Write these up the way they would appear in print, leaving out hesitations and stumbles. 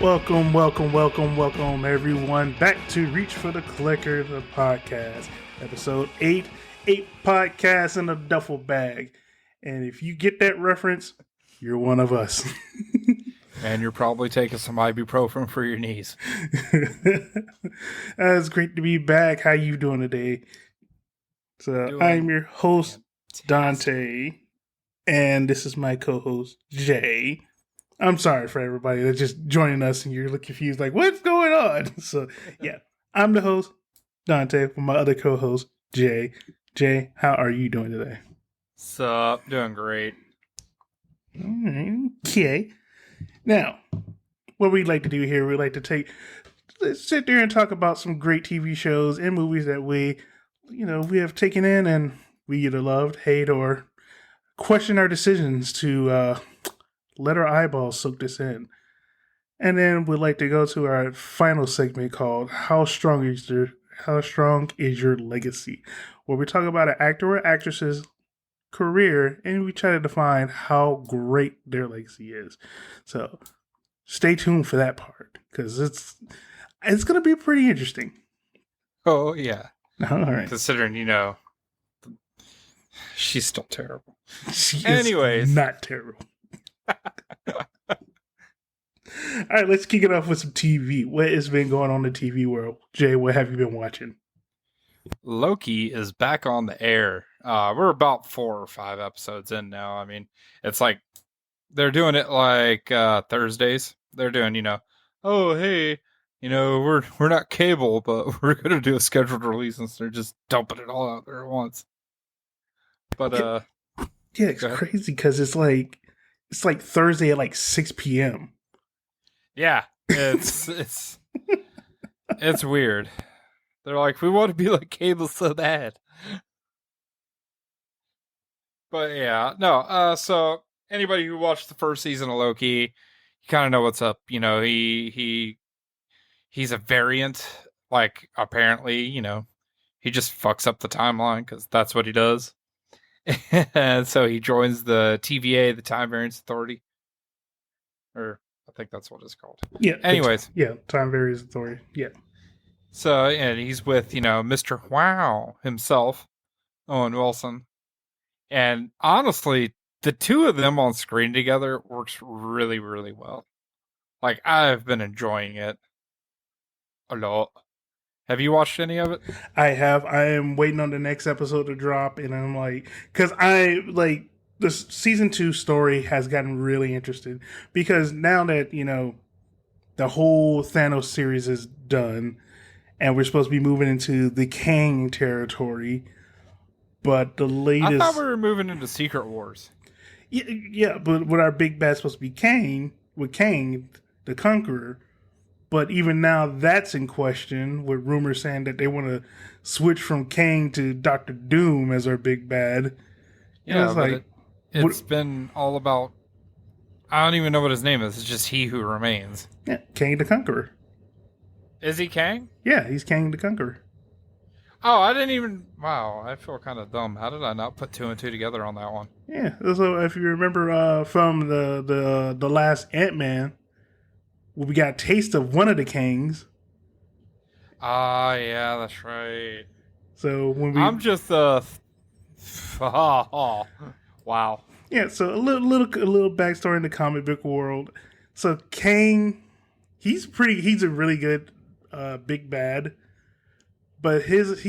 Welcome, everyone, back to Reach for the Clicker, the podcast, episode 8 podcasts in a duffel bag. And if you get that reference, you're one of us. And you're probably taking some ibuprofen for your knees. It's great to be back. How you doing today? So I'm your host, Dante, and this is my co-host, Jay. I'm sorry for everybody that's just joining us and you're confused, like, what's going on? So, yeah, I'm the host, Dante, with my other co-host, Jay. Jay, how are you doing today? Sup? Doing great. All right, okay. Now, what we like to do here, we like to let's sit there and talk about some great TV shows and movies that we have taken in and we either loved, hate, or question our decisions to let our eyeballs soak this in. And then we'd like to go to our final segment called How Strong is Your Legacy? Where we talk about an actor or actress's career and we try to define how great their legacy is. So stay tuned for that part because it's going to be pretty interesting. Oh, yeah. All right. Considering, she's still terrible. She Anyways. is not terrible. All right, let's kick it off with some TV. What has been going on in the TV world? Jay, what have you been watching? Loki is back on the air. We're about 4 or 5 episodes in now. I mean, it's like they're doing it like Thursdays. They're doing, oh, hey, we're not cable, but we're going to do a scheduled release, and so they're just dumping it all out there at once. But, yeah, it's crazy because it's like Thursday at like 6 p.m. Yeah, it's weird. They're like, we want to be like cable so bad. But yeah, no. So anybody who watched the first season of Loki, you kind of know what's up. He's a variant. Like apparently, he just fucks up the timeline because that's what he does. And so he joins the TVA, the Time Variance Authority, or I think that's what it's called. Yeah. Anyways. Time Variance Authority. Yeah. So, and he's with, Mr. Wow himself, Owen Wilson. And honestly, the two of them on screen together works really, really well. Like, I've been enjoying it a lot. Have you watched any of it? I have. I am waiting on the next episode to drop, and I'm like, because the season 2 story has gotten really interesting because now that, the whole Thanos series is done and we're supposed to be moving into the Kang territory, but the latest... I thought we were moving into Secret Wars. Yeah, but with our big bad's supposed to be Kang, with Kang, the Conqueror, but even now that's in question with rumors saying that they want to switch from Kang to Doctor Doom as our big bad. Yeah, but it's been all about... I don't even know what his name is. It's just He Who Remains. Yeah, Kang the Conqueror. Is he Kang? Yeah, he's Kang the Conqueror. Oh, I didn't even... Wow, I feel kind of dumb. How did I not put 2 and 2 together on that one? Yeah, so if you remember from the last Ant-Man, we got a taste of one of the Kangs. Ah, yeah, that's right. So when we... I'm just wow. Yeah, so a little backstory in the comic book world. So Kang, he's a really good big bad, but there's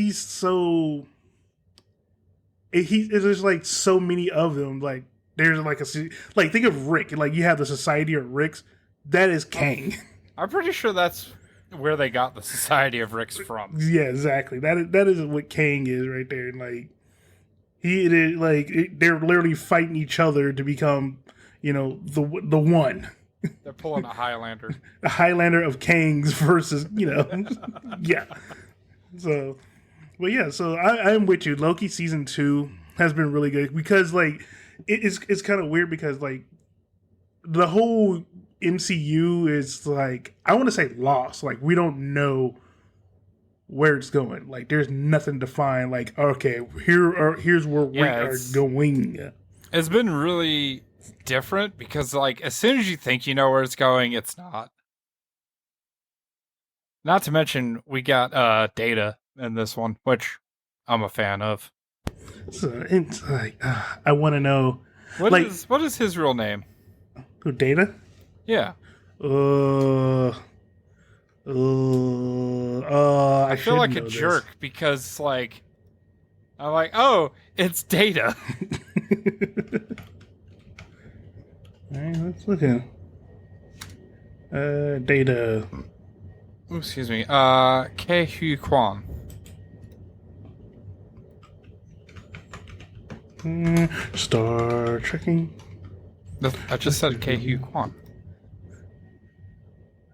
like so many of them. Like there's like think of Rick. Like you have the Society of Ricks. That is Kang. I'm pretty sure that's where they got the Society of Ricks from. Yeah, exactly. That is what Kang is right there. And like they're literally fighting each other to become, the one. They're pulling a Highlander. A Highlander of Kangs versus, yeah. So, but yeah, so I'm with you. Loki season 2 has been really good because like it's kind of weird because like the whole MCU is like, I want to say lost. Like we don't know where it's going. Like there's nothing defined. Like, okay, here's where we are going. It's been really different because like as soon as you think you know where it's going, it's not. Not to mention, we got Data in this one, which I'm a fan of. So it's like I want to know, What like, is his real name? who Data? Yeah, Uh, I I feel should like a know this. jerk because like I'm like, oh, it's Data. All right, let's look at Data. Ooh, excuse me. Ke Hu Kwan. Star Trekking. I just said Ke Hu Kwan.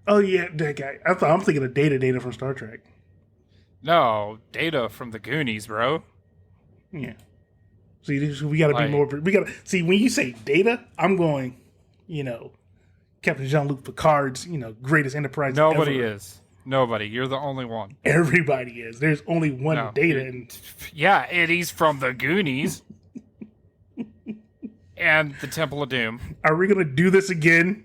Oh yeah, that guy. I'm thinking of Data from Star Trek. No, Data from the Goonies, bro. Yeah. See, we got to be Like more. We got to see when you say Data. I'm going, you know, Captain Jean-Luc Picard's, greatest enterprise nobody ever. is. Nobody. You're the only one. Everybody is. There's only one No. Data, and Yeah, Eddie's from the Goonies and the Temple of Doom. are we gonna do this again?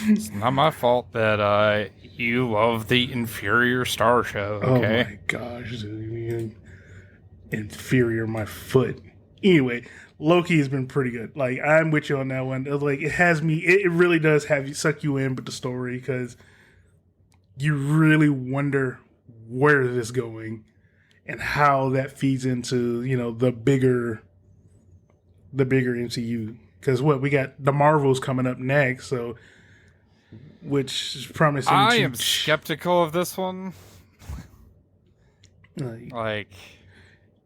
It's not my fault that you love the inferior Star Show. Oh Okay. my gosh, dude. Inferior my foot. Anyway, Loki has been pretty good. Like, I'm with you on that one. Like, it has me. It really does have you suck you in with the story because you really wonder where this is going and how that feeds into the bigger MCU. Because what we got the Marvels coming up next, so which is promising I to. am skeptical of this one. Like, Like,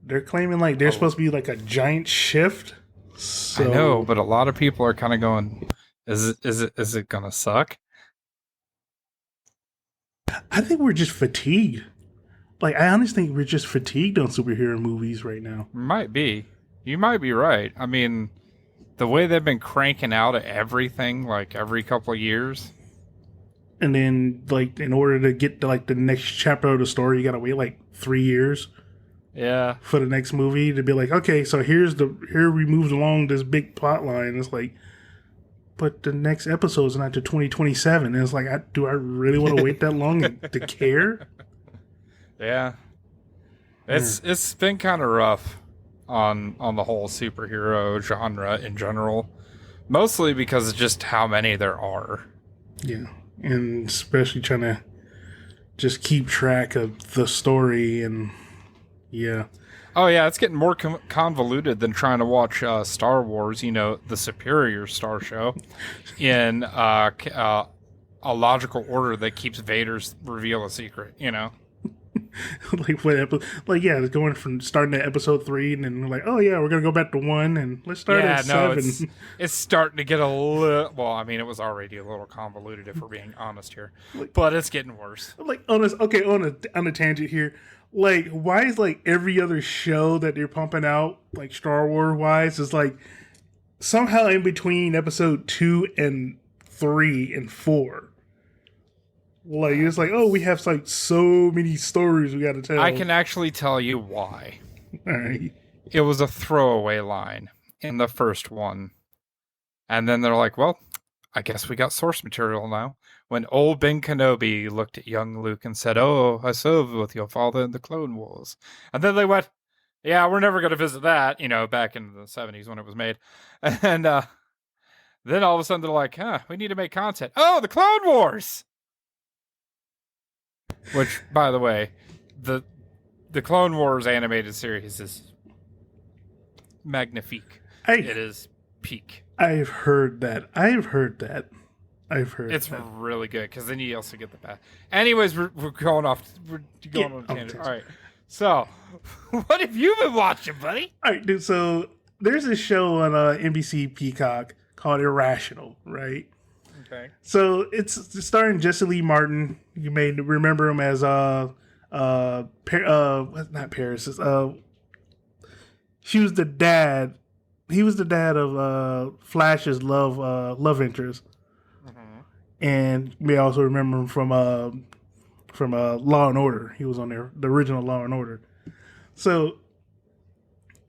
they're claiming like there's supposed to be like a giant shift. So, I know, but a lot of people are kind of going, is it gonna suck? I think we're just fatigued. Like, I honestly think we're just fatigued on superhero movies right now. Might be. You might be right. I mean, the way they've been cranking out everything like every couple of years. And then, like, in order to get to like the next chapter of the story, you gotta wait like 3 years Yeah. for the next movie to be like, okay, so here we moved along this big plot line. It's like, but the next episode's not to 2027. And it's like, do I really want to wait that long to care? Yeah. It's been kind of rough on the whole superhero genre in general. Mostly because of just how many there are. Yeah, and especially trying to just keep track of the story and yeah. Oh yeah, it's getting more convoluted than trying to watch Star Wars. You know, the superior Star Show, in a logical order that keeps Vader's reveal a secret. You know. Like what like yeah, it's going from starting at episode 3 and then like, oh yeah, we're gonna go back to 1 and let's start at 7. It's starting to get a little. Well, I mean, it was already a little convoluted if we're being honest here, Like- but it's getting worse. Like on a tangent here, like why is like every other show that they're pumping out like Star Wars wise is like somehow in between episode 2 and 3 and 4. Like it's like, oh, we have like so many stories we got to tell. I can actually tell you why. All right. It was a throwaway line in the first one, and then they're like, "Well, I guess we got source material now." When old Ben Kenobi looked at young Luke and said, "Oh, I served with your father in the Clone Wars," and then they went, "Yeah, we're never going to visit that," you know, back in the 70s when it was made, and then all of a sudden they're like, "Huh, we need to make content." Oh, the Clone Wars. Which, by the way, the Clone Wars animated series is magnifique. It is peak. I've heard that. It's really good because then you also get the path. Anyways, we're going off. We're going on a tangent. All right. So, what have you been watching, buddy? All right, dude. So there's this show on NBC Peacock called Irrational, right? Okay. So it's starring Jesse Lee Martin. You may remember him as not Paris. She was the dad. He was the dad of Flash's love interest, and you may also remember him from Law and Order. He was on there, the original Law and Order. So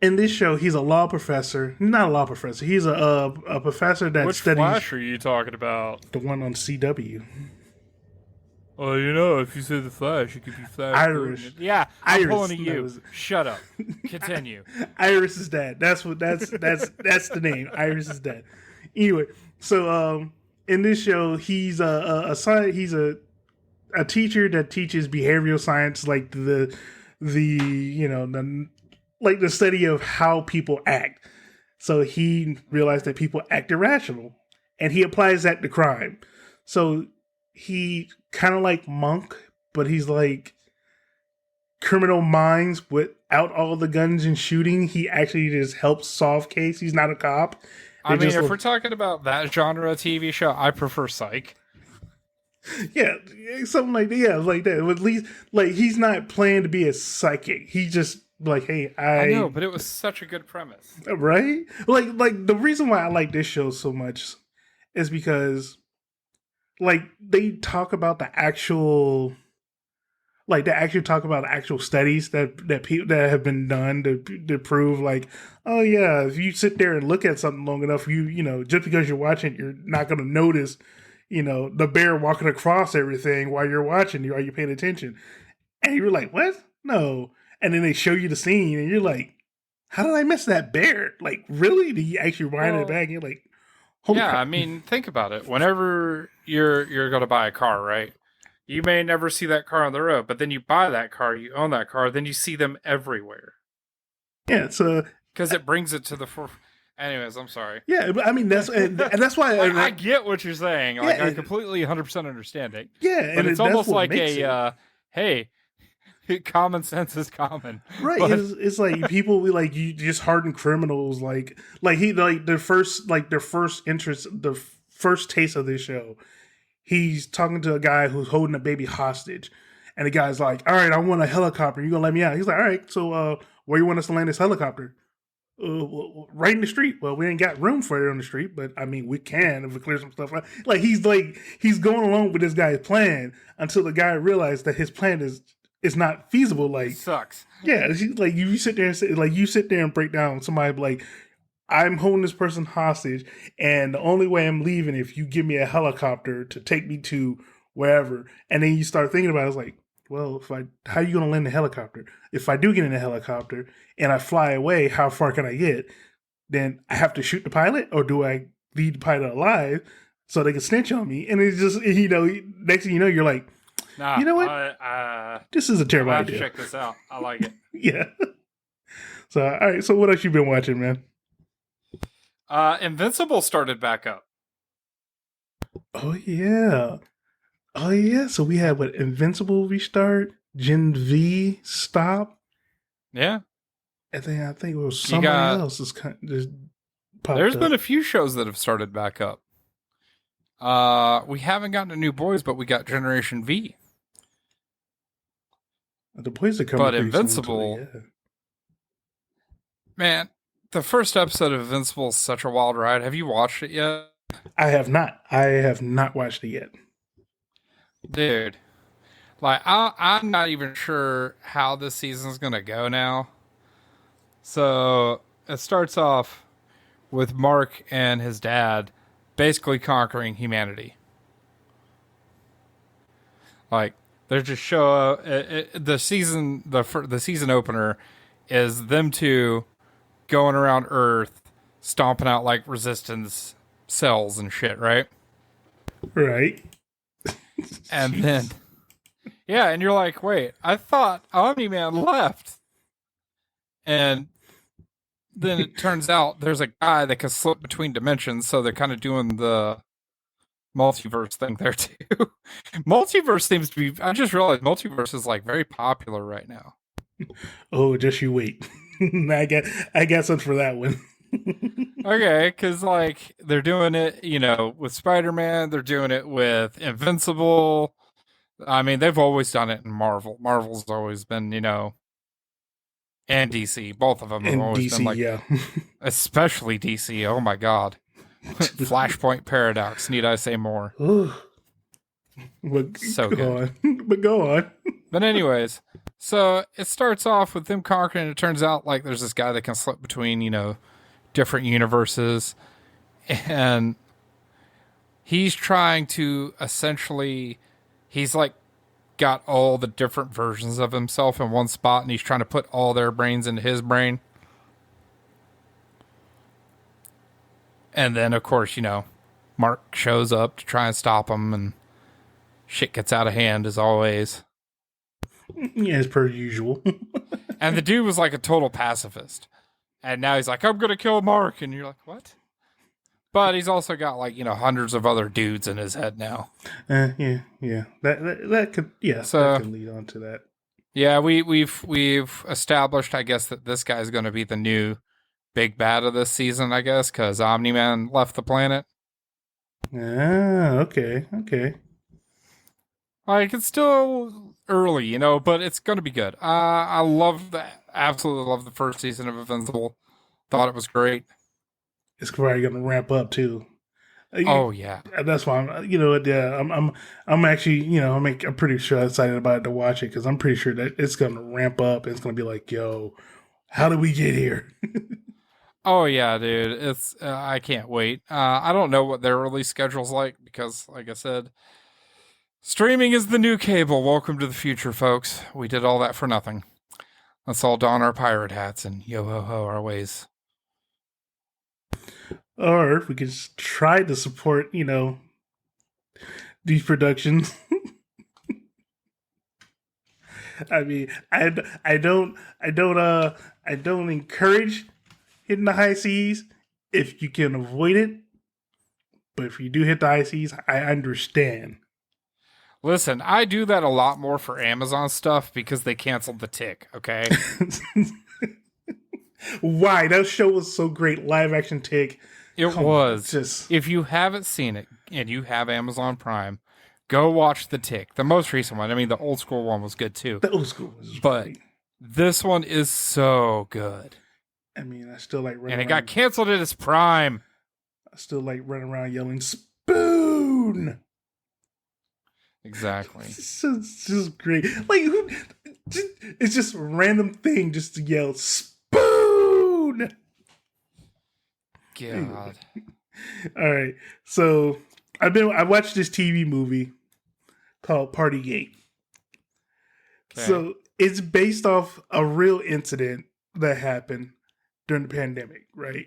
in this show, he's a law professor. Not a law professor. He's a professor that Which studies Flash are you talking about? the one on CW. Oh, you know, if you say the Flash, it could be Flash. Irish. Yeah, I'm Iris, pulling to that you. was- Shut up. Continue. Iris' dad. That's that's the name. Iris' dad. Anyway, so in this show, he's he's a teacher that teaches behavioral science, like the you know the like the study of how people act. So he realized that people act irrational, and he applies that to crime. So he kind of like Monk, but he's like Criminal Minds without all the guns and shooting. He actually just helps solve case. He's not a cop. I mean, if we're talking about that genre TV show, I prefer Psych. Yeah, something like that. Yeah, like that. At least, like, he's not playing to be a psychic. He just like, hey, I know, but it was such a good premise, right? Like the reason why I like this show so much is because, like, they talk about the actual, like, they actually talk about actual studies that people that have been done to prove, like, oh yeah, if you sit there and look at something long enough, you know, just because you're watching, you're not going to notice, you know, the bear walking across everything while you're watching. Are you paying attention? And you're like, what? No. And then they show you the scene, and you're like, how did I miss that bear? Like, really? Did you actually wind it back? And you're like, holy crap. I mean, think about it. Whenever you're going to buy a car, right? You may never see that car on the road, but then you buy that car, you own that car, then you see them everywhere. Yeah, so because it brings it to the forefront. Anyways, I'm sorry. Yeah, I mean that's and that's why like, I get what you're saying. Like yeah, I completely 100% understand it. Yeah, but it's almost like a hey, common sense is common, right? But, it's like people like you just hardened criminals, like he like their first interest, the first taste of this show. He's talking to a guy who's holding a baby hostage, and the guy's like, "All right, I want a helicopter. You gonna let me out?" He's like, "All right, so where you want us to land this helicopter?" Right in the street. Well, we ain't got room for it on the street, but I mean, we can if we clear some stuff out. Like he's going along with this guy's plan until the guy realized that his plan is not feasible. Like, it sucks. Yeah, like you sit there and say, like you sit there and break down somebody like, I'm holding this person hostage, and the only way I'm leaving if you give me a helicopter to take me to wherever. And then you start thinking about it, it's like, well, how are you going to land the helicopter? If I do get in a helicopter and I fly away, how far can I get? Then I have to shoot the pilot, or do I leave the pilot alive so they can snitch on me? And it's just, you know, next thing you know, you're like, nah, you know what? This is a terrible idea. To check this out. I like it. Yeah. So, all right. So, what else you been watching, man? Invincible started back up. Oh yeah. Oh yeah. So we had what? Invincible restart, Gen V stop. Yeah. And then I think it was somebody else is kind of just popped There's up. been a few shows that have started back up. We haven't gotten to New Boys, but we got Generation V. The boys are coming. But Invincible, man, the first episode of Invincible is such a wild ride. Have you watched it yet? I have not. I have not watched it yet. Dude, like I'm not even sure how this season's gonna go now. So it starts off with Mark and his dad basically conquering humanity. Like they just show up. The season opener is them two going around Earth, stomping out like resistance cells and shit, right? Right. And then, yeah, and you're like, wait, I thought Omni-Man left. And then it turns out there's a guy that can slip between dimensions, so they're kind of doing the multiverse thing there too. Multiverse seems to be, I just realized multiverse is like very popular right now. Oh, just you wait. I got something for that one. Okay, because like they're doing it, you know, with Spider-Man, they're doing it with Invincible. I mean, they've always done it in Marvel. Marvel's always been, you know, and DC. Both of them have always been like, yeah. especially DC. Oh my god, Flashpoint Paradox. Need I say more? But so go good. On. But go on. But anyways, So it starts off with them conquering. And it turns out like there's this guy that can slip between different universes, and he's trying to essentially he's like got all the different versions of himself in one spot, and he's trying to put all their brains into his brain. And then, of course, Mark shows up to try and stop him, and shit gets out of hand as always. Yeah, as per usual. And the dude was like a total pacifist. And now he's like, I'm going to kill Mark. And you're like, what? But he's also got like, hundreds of other dudes in his head now. Yeah. That could, that could lead on to that. Yeah, we've established, I guess, that this guy's going to be the new big bad of this season, I guess, because Omni-Man left the planet. Okay. Like, it's still early, but it's going to be good. I absolutely love the first season of Invincible. Thought it was great. It's probably going to ramp up too. Oh yeah, that's why I'm actually, I'm pretty sure excited about it to watch it because I'm pretty sure that it's going to ramp up. And it's going to be like, yo, how did we get here? Oh yeah, dude. It's I can't wait. I don't know what their release schedule's like because, like I said, streaming is the new cable. Welcome to the future, folks. We did all that for nothing. Let's all don our pirate hats and yo ho ho our ways. Or we could just try to support, these productions. I mean, I don't encourage hitting the high seas if you can avoid it. But if you do hit the high seas, I understand. Listen, I do that a lot more for Amazon stuff because they canceled The Tick, okay? Why? That show was so great. Live action Tick. It was. If you haven't seen it and you have Amazon Prime, go watch The Tick. The most recent one. I mean, the old school one was good too. The old school was But this one is so good. I mean, I still like running and it got canceled at its prime. I still like running around yelling, "Spoon!" Exactly. It's just great. Like, it's just a random thing just to yell, "Spoon!" God. All right. So I watched this TV movie called Partygate. Okay. So it's based off a real incident that happened during the pandemic, right?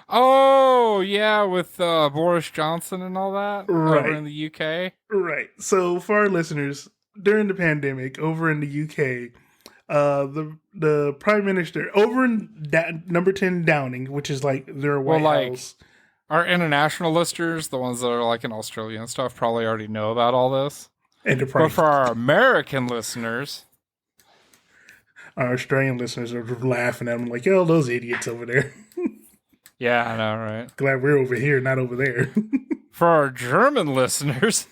Oh, yeah, with Boris Johnson and all that right. Over in the UK. Right. So for our listeners, during the pandemic over in the UK, the Prime Minister over in number 10 Downing, which is like their White House. Our international listeners, the ones that are like in Australia and stuff, probably already know about all this. But for our American listeners, our Australian listeners are laughing at them like, yo, those idiots over there. Yeah, I know, right? Glad we're over here, not over there. For our German listeners,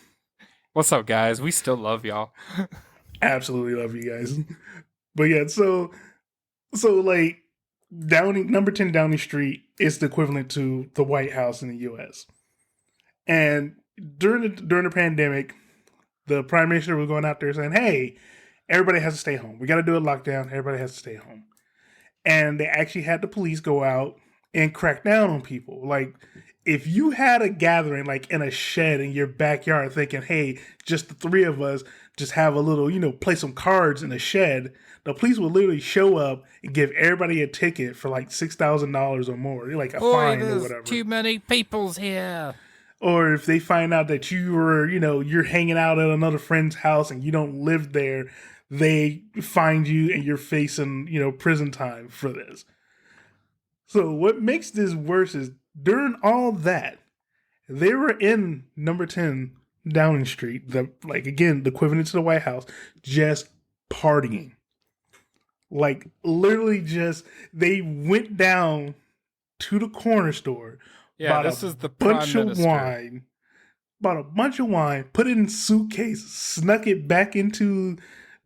what's up, guys? We still love y'all. Absolutely love you guys. But yeah, so like Downing, number 10 Downing Street is the equivalent to the White House in the U.S. And during the pandemic, the Prime Minister was going out there saying, "Hey, everybody has to stay home. We got to do a lockdown. Everybody has to stay home." And they actually had the police go out and crack down on people. Like, if you had a gathering, like in a shed in your backyard, thinking, "Hey, just the three of us, just have a little, play some cards in the shed," the police would literally show up and give everybody a ticket for like $6,000 or more, like a fine or whatever. Too many people's here. Or if they find out that you were, you're hanging out at another friend's house and you don't live there, they find you and you're facing, prison time for this. So what makes this worse is during all that, they were in number 10 Downing Street, again, the equivalent to the White House, just partying. Like, literally they went down to the corner store. Yeah, this is the bunch of wine. Bought a bunch of wine, put it in a suitcase, snuck it back into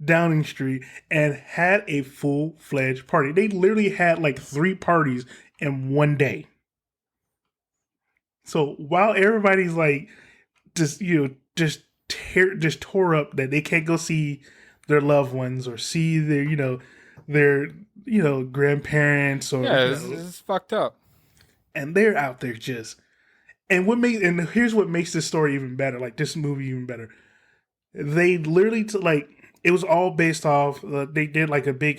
Downing Street, and had a full-fledged party. They literally had like 3 parties in one day. So while everybody's like just tore up that they can't go see their loved ones or see their their grandparents or Yeah, it's fucked up. and they're out there just and here's what makes this story even better, like this movie even better. They literally like it was all based off. They did like a big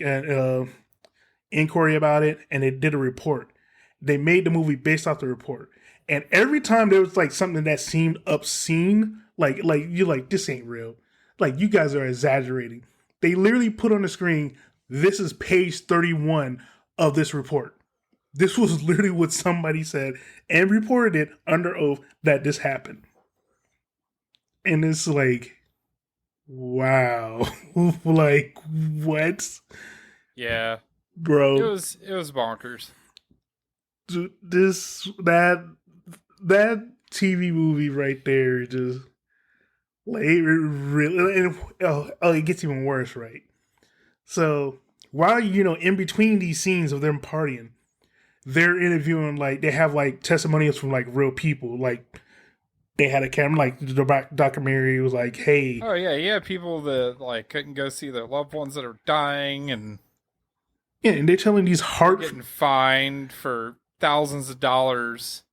inquiry about it, and they did a report. They made the movie based off the report, and every time there was like something that seemed obscene, like you're like this ain't real, like you guys are exaggerating. They literally put on the screen, "This is page 31 of this report." This was literally what somebody said and reported it under oath that this happened. And it's like, wow. Like, what? Yeah. Bro. It was bonkers. That TV movie right there just like it really and it gets even worse, right? So while in between these scenes of them partying, they're interviewing, like they have like testimonials from like real people, like they had a camera, like the documentary was like, hey. Oh yeah, people that like couldn't go see their loved ones that are dying, and yeah, and they're telling these getting fined for thousands of dollars,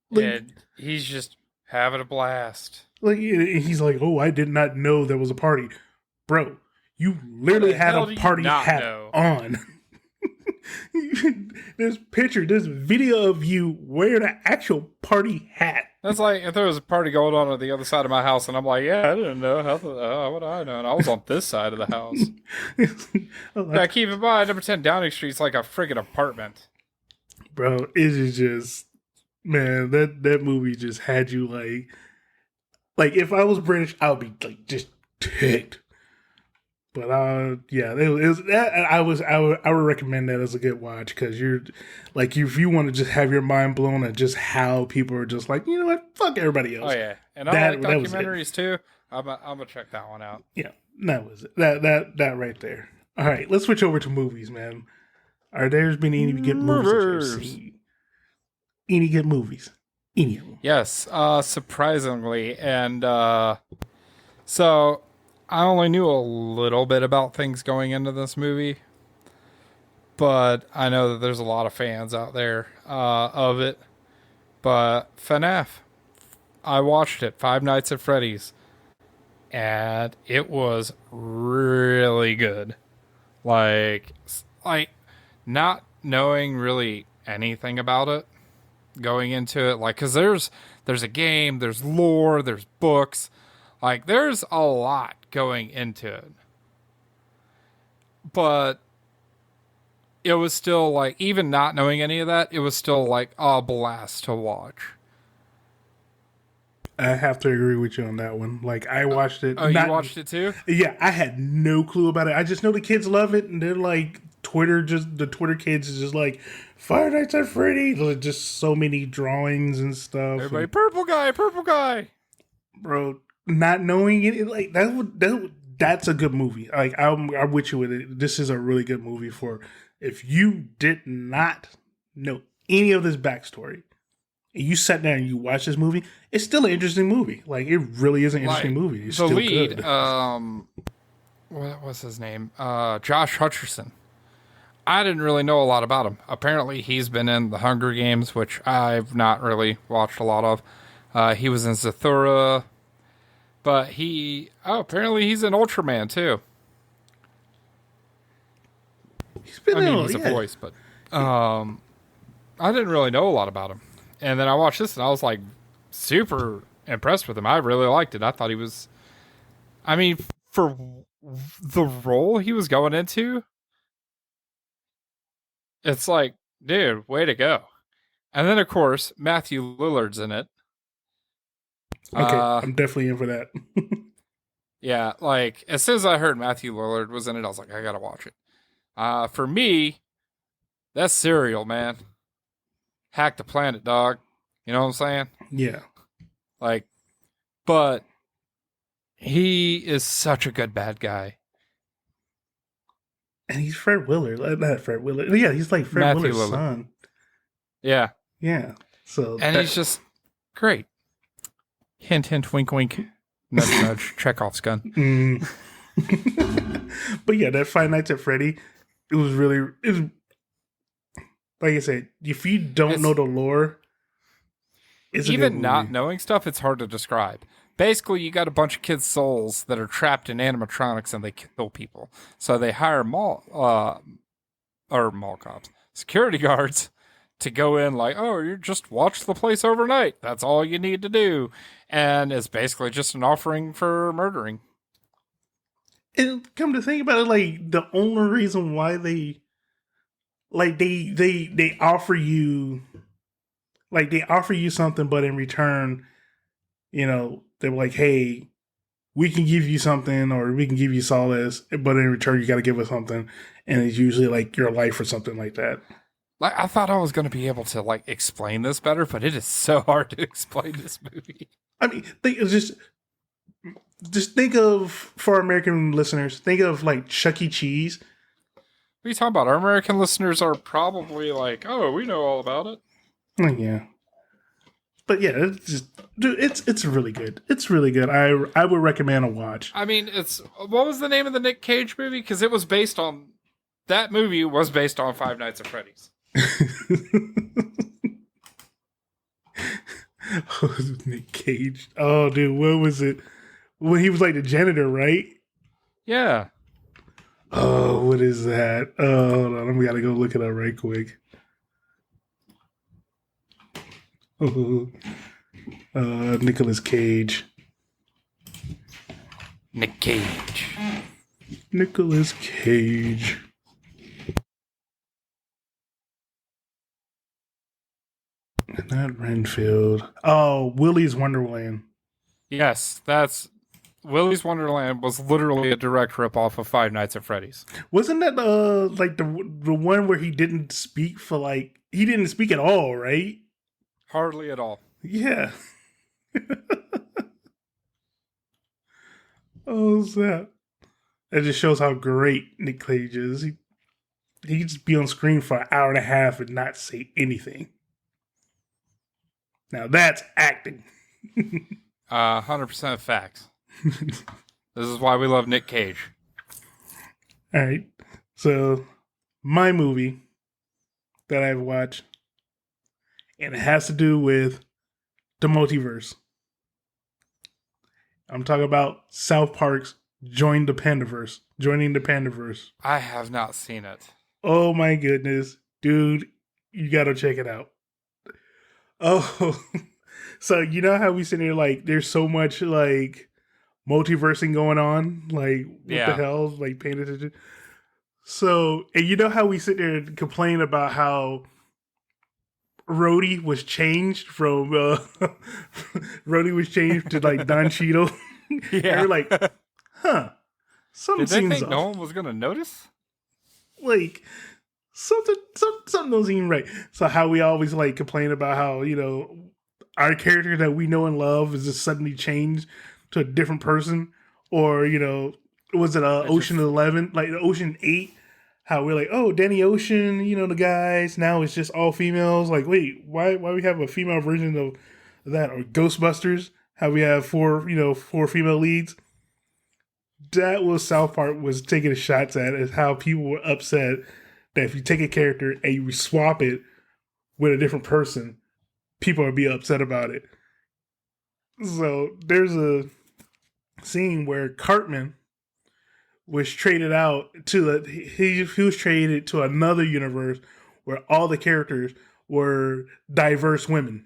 like, and he's just having a blast. Like he's like, oh, I did not know there was a party, bro. You literally had a party hat on. There's video of you wearing an actual party hat. That's like if there was a party going on the other side of my house, and I'm like, yeah, I didn't know. How would I know? And I was on this side of the house. Now, keep in mind, number 10 Downing Street's like a friggin' apartment. Bro, it is just, man, that movie just had you like if I was British, I would be like just ticked. But yeah, it was that. I would recommend that as a good watch, because you're like, if you want to just have your mind blown at just how people are just like, you know what, fuck everybody else. Oh yeah, and I like documentaries too. I'm gonna check that one out. Yeah, that was it. That right there. All right, let's switch over to movies, man. Are there's been any good movies that you've seen? Any good movies? Any of them? Yes, surprisingly, and so. I only knew a little bit about things going into this movie, but I know that there's a lot of fans out there of it. But FNAF, I watched it, Five Nights at Freddy's, and it was really good. Like not knowing really anything about it going into it, like, because there's a game, there's lore, there's books. Like, there's a lot going into it. But it was still, like, even not knowing any of that, it was still, like, a blast to watch. I have to agree with you on that one. Like, I watched it. Oh, you watched it too? Yeah, I had no clue about it. I just know the kids love it, and they're like, the Twitter kids is just like, Five Nights at Freddy's. There's just so many drawings and stuff. Everybody, and, purple guy. Bro, not knowing it, like that's a good movie. Like I'm with you with it. This is a really good movie for if you did not know any of this backstory and you sat down and you watch this movie. It's still an interesting movie. Like, it really is an interesting movie. It's the still lead, good. What was his name? Josh Hutcherson. I didn't really know a lot about him. Apparently, he's been in the Hunger Games, which I've not really watched a lot of. He was in Zathura. But apparently he's an Ultraman too. He's a voice, but I didn't really know a lot about him. And then I watched this and I was like super impressed with him. I really liked it. I thought he was, I mean, for the role he was going into, it's like, dude, way to go. And then of course, Matthew Lillard's in it. Okay, I'm definitely in for that. Yeah, like, as soon as I heard Matthew Lillard was in it, I was like, I gotta watch it. For me, that's Serial, man. Hack the planet, dog. You know what I'm saying? Yeah. Like, but he is such a good bad guy. And he's Fred Willard. Not Fred Willard. Yeah, he's like Fred Willard's son. Yeah. Yeah. So he's just great. Hint, hint, wink, wink. Nudge, nudge. Chekhov's gun. But yeah, that Five Nights at Freddy, it was really, it was, like I said, if you don't know It's the lore, it's a good even not movie. knowing stuff, it's hard to describe. Basically, you got a bunch of kids' souls that are trapped in animatronics and they kill people. So they hire mall cops, security guards to go in like, oh, you just watch the place overnight. That's all you need to do. And it's basically just an offering for murdering. And come to think about it, like the only reason why they offer you they offer you something, but in return, they're like, hey, we can give you something or we can give you solace, but in return you got to give us something, and it's usually like your life or something like that. Like I thought I was going to be able to like explain this better, but it is so hard to explain this movie. I mean, just think of, for American listeners, think of like Chuck E. Cheese. What are you talking about? Our American listeners are probably like, oh, we know all about it. Oh, yeah. But yeah, it's just, dude, it's really good. It's really good. I would recommend a watch. I mean, it's what was the name of the Nick Cage movie? Because it was based on that movie was based on Five Nights at Freddy's. Oh, Nick Cage. Oh, dude, what was it? When he was like the janitor, right? Yeah. Oh, what is that? Oh, hold on, we gotta go look it up right quick. Oh, Nicolas Cage. Nick Cage. Nicolas Cage. Not Renfield. Oh, Willy's Wonderland. Yes, that's Willy's Wonderland was literally a direct ripoff of Five Nights at Freddy's. Wasn't that like the one where he didn't speak for like he didn't speak at all, right? Hardly at all. Yeah. Oh, that. That just shows how great Nick Cage is. He could just be on screen for an hour and a half and not say anything. Now that's acting. 100% facts. This is why we love Nick Cage. All right. So, my movie that I've watched, and it has to do with the multiverse. I'm talking about South Park's Joining the Pandaverse. I have not seen it. Oh my goodness. Dude, you gotta check it out. Oh, so you know how we sit here like there's so much like multiversing going on? Like, what the hell? Like, paying attention. So, and you know how we sit there and complain about how Rhodey was changed from Rhodey was changed to like Don Cheadle. Yeah. And we're like, huh? Something Did they seems think off. no one was going to notice? Like something doesn't seem right. So how we always like complain about how our character that we know and love is just suddenly changed to a different person, or was it Ocean 11, like Ocean 8? How we're like, oh, Danny Ocean, the guys now it's just all females. Like, wait, why we have a female version of that? Or Ghostbusters, how we have four female leads. That was South Park was taking shots at, is how people were upset that if you take a character and you swap it with a different person, people would be upset about it. So there's a scene where Cartman was traded out to he was traded to another universe where all the characters were diverse women.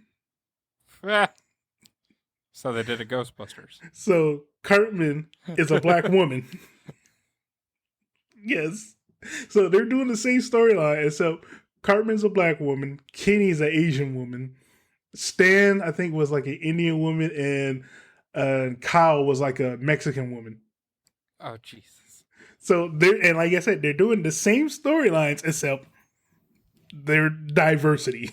So they did a Ghostbusters. So Cartman is a black woman. Yes. So they're doing the same storyline, except Cartman's a black woman, Kenny's an Asian woman, Stan, I think, was like an Indian woman, and Kyle was like a Mexican woman. Oh, Jesus. So and like I said, they're doing the same storylines, except they're diversity.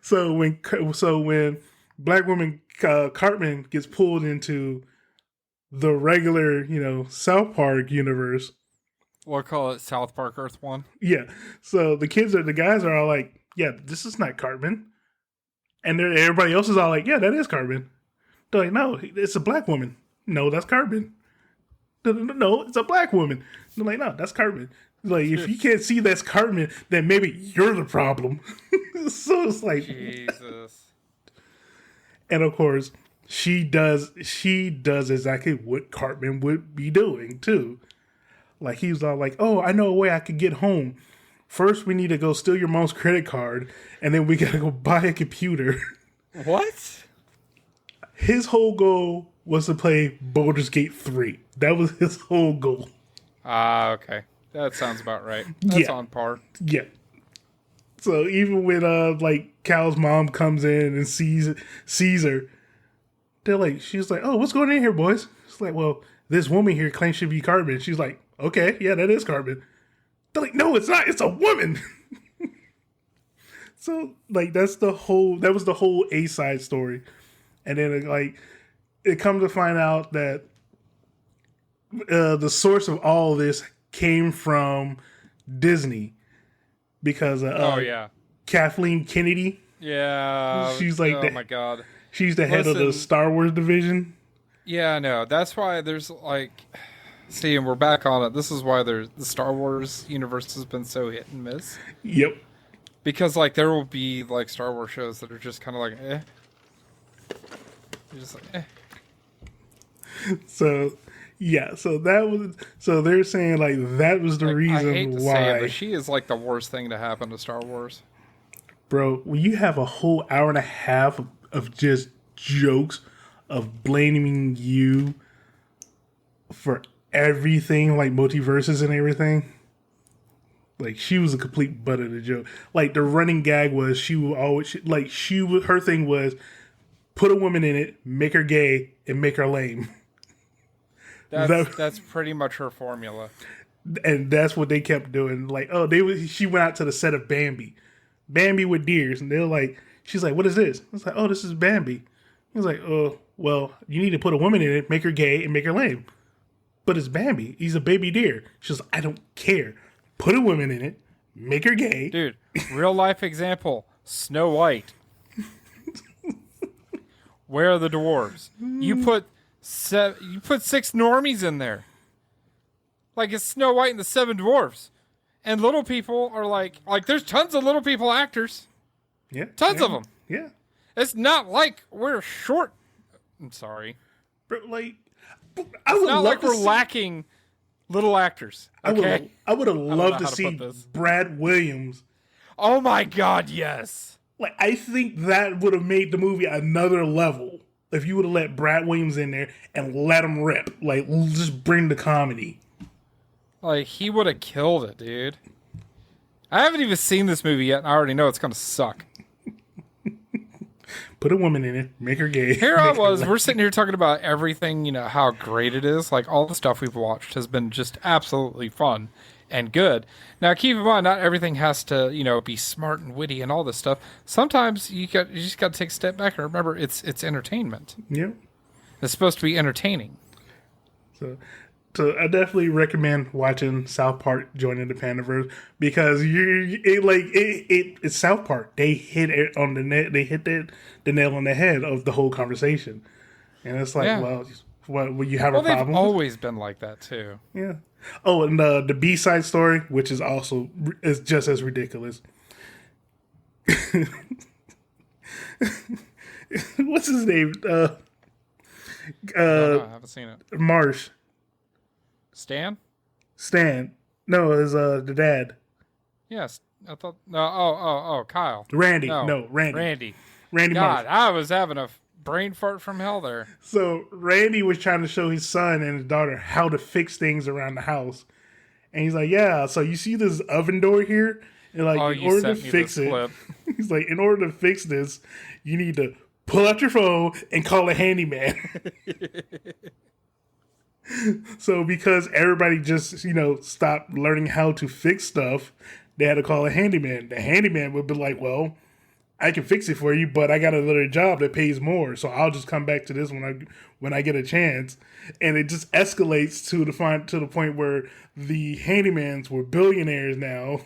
So when black woman Cartman gets pulled into the regular, South Park universe, We'll call it South Park Earth 1. yeah. So the guys are all like, yeah, this is not Cartman. And everybody else is all like, yeah, that is Cartman. They're like, no, it's a black woman. No, that's Cartman. No, it's a black woman. They're like, no, that's Cartman. Like, if you can't see that's Cartman, then maybe you're the problem. So it's like, Jesus. and of course, she does exactly what Cartman would be doing too. Like he was all like, "Oh, I know a way I could get home. First, we need to go steal your mom's credit card, and then we gotta go buy a computer." What? His whole goal was to play Baldur's Gate 3. That was his whole goal. Ah, okay. That sounds about right. That's Yeah. on par. Yeah. So even when like Cal's mom comes in and sees her, they're like, she's like, "Oh, what's going on here, boys?" It's like, "Well, this woman here claims she be Cartman." She's like, "Okay, yeah, that is Cartman." They're like, "No, it's not. It's a woman." So like that was the whole A-side story. And then it comes to find out that the source of all of this came from Disney because Oh yeah. Kathleen Kennedy. Yeah. She's like oh my god. She's the head of the Star Wars division. Yeah, I know. That's why there's like, see, and we're back on it. This is why the Star Wars universe has been so hit and miss. Yep. Because like there will be like Star Wars shows that are just kind of like, eh. You're just like, eh. So yeah, so they're saying like that was the Like, reason I hate to why. say it, but she is like the worst thing to happen to Star Wars. Bro, when you have a whole hour and a half of just jokes of blaming you for everything, like multiverses and everything, like she was a complete butt of the joke. Like the running gag was she would always her thing was put a woman in it, make her gay, and make her lame. That's pretty much her formula. And that's what they kept doing. Like, she went out to the set of Bambi with deers, and they're like, she's like, "What is this?" It's like, "Oh, this is Bambi." He's like, "Oh, well, you need to put a woman in it, make her gay, and make her lame." But it's Bambi. He's a baby deer. She's like, "I don't care. Put a woman in it, make her gay." Dude, real life example, Snow White. Where are the dwarves? You put 6 normies in there. Like it's Snow White and the 7 dwarves. And little people are like there's tons of little people actors. Yeah. Tons of them. Yeah. It's not like we're short. I'm sorry. But like, I would It's not love like to we're see, lacking little actors. Okay. I would have loved to how to see put this. Brad Williams. Oh my god, yes. Like, I think that would have made the movie another level if you would have let Brad Williams in there and let him rip. Like, just bring the comedy. Like he would have killed it, dude. I haven't even seen this movie yet, and I already know it's gonna suck. Put a woman in it, make her gay. Here I was, we're sitting here talking about everything, you know, how great it is. Like all the stuff we've watched has been just absolutely fun and good. Now keep in mind, not everything has to, you know, be smart and witty and all this stuff. Sometimes you just got to take a step back and remember it's entertainment. Yeah. It's supposed to be entertaining. So I definitely recommend watching South Park Joining the Pandaverse because it's South Park. They hit it on the net. They hit the nail on the head of the whole conversation, and it's like, Yeah. well, you have a problem? They've always been like that too. Yeah. Oh, and the B-side story, which is also is just as ridiculous. What's his name? No, I haven't seen it. Marsh. Stan? No, it was the dad. Yes. I thought no. Oh, Kyle. Randy. No, Randy. Randy Marsh. God, I was having a brain fart from hell there. So Randy was trying to show his son and his daughter how to fix things around the house, and he's like, "Yeah, so you see this oven door here, and like in order to fix it, he's like, in order to fix this, you need to pull out your phone and call a handyman." So because everybody just stopped learning how to fix stuff, they had to call a handyman. The handyman would be like, "Well, I can fix it for you, but I got another job that pays more, so I'll just come back to this when I get a chance." And it just escalates to the point where the handymans were billionaires now,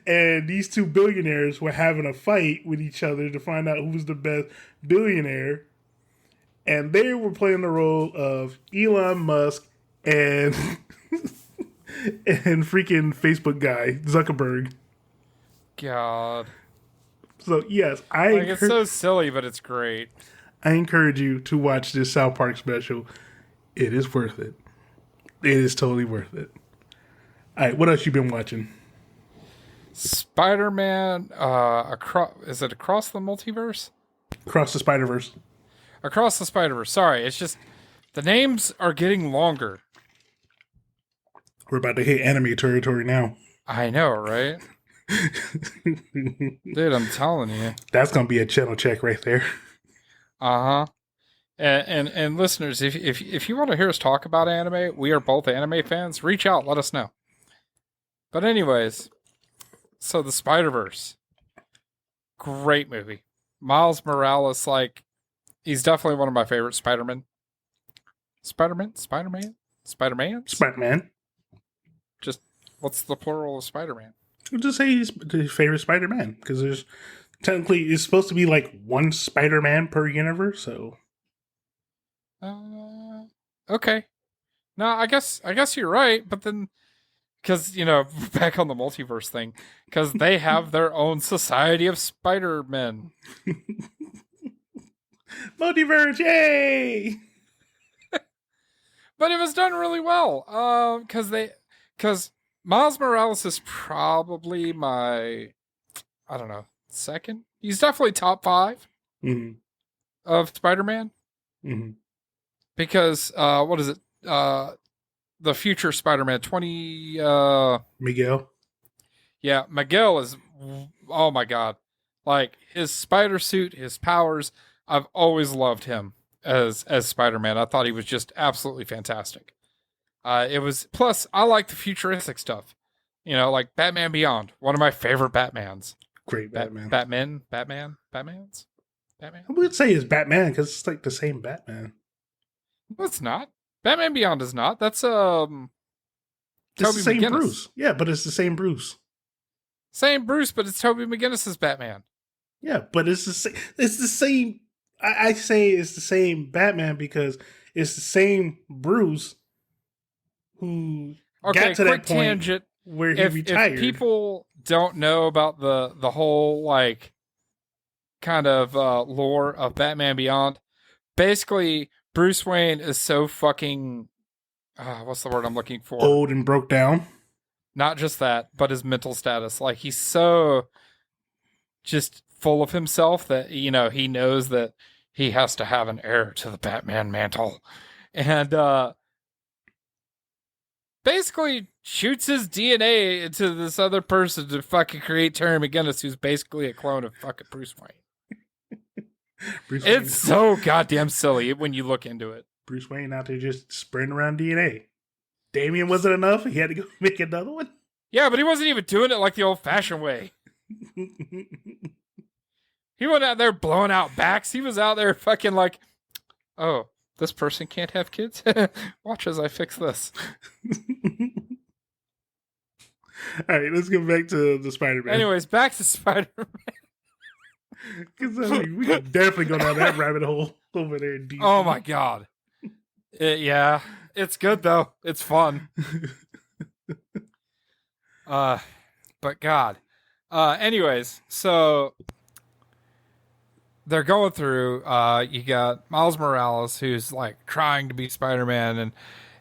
and these two billionaires were having a fight with each other to find out who was the best billionaire. and they were playing the role of Elon Musk and and freaking Facebook guy Zuckerberg. God. So yes, Like, it's so silly, but it's great. I encourage you to watch this South Park special. It is worth it. It is totally worth it. All right, what else you been watching? Spider-Man, is it Across the Multiverse? Across the Spider Verse. Across the Spider-Verse. Sorry, it's just, the names are getting longer. We're about to hit anime territory now. I know, right? Dude, I'm telling you. That's gonna be a channel check right there. Uh-huh. And listeners, if you want to hear us talk about anime, we are both anime fans. Reach out, let us know. But anyways, so the Spider-Verse, great movie. Miles Morales, like, he's definitely one of my favorite Spider-Man. Spider-Man. Just what's the plural of Spider-Man? We'll just say he's his favorite Spider-Man because there's technically it's supposed to be like one Spider-Man per universe. So, Okay. No, I guess you're right, but then because back on the multiverse thing, because they have their own society of Spider-Men. multiverse, yay! But it was done really well. Because Miles Morales is probably my, I don't know, second. He's definitely top 5 of Spider-Man. Mm-hmm. Because what is it? The future Spider-Man 20. Miguel. Yeah, Miguel is. Oh my god! Like his spider suit, his powers. I've always loved him as Spider-Man. I thought he was just absolutely fantastic. It was plus I like the futuristic stuff. Like Batman Beyond, one of my favorite Batmans. Great Batman. Batmans. I would say it's Batman because it's like the same Batman. No, it's not. Batman Beyond is not. That's It's Toby the same McGinnis. Bruce. Yeah, but it's the same Bruce. Same Bruce, but it's Toby McGinnis's Batman. Yeah, but it's the same. It's the same. I say it's the same Batman because it's the same Bruce who got to that point tangent. where he retired. If people don't know about the whole like kind of lore of Batman Beyond, basically Bruce Wayne is so fucking what's the word I'm looking for? Old and broke down. Not just that, but his mental status. Like he's so just full of himself that he knows that he has to have an heir to the Batman mantle, and basically shoots his DNA into this other person to fucking create Terry McGinnis, who's basically a clone of fucking Bruce Wayne. It's so goddamn silly when you look into it. Bruce Wayne out there just spreading around DNA. Damien wasn't enough. He had to go make another one. Yeah, but he wasn't even doing it like the old-fashioned way. He wasn't out there blowing out backs. He was out there fucking like, oh, this person can't have kids? Watch as I fix this. All right, let's get back to the Spider-Man. Anyways, back to Spider-Man. Because we could definitely go down that rabbit hole over there. In DC. Oh my god. Yeah, it's good though. It's fun. But God. Anyways, so they're going through. You got Miles Morales, who's like trying to be Spider-Man, and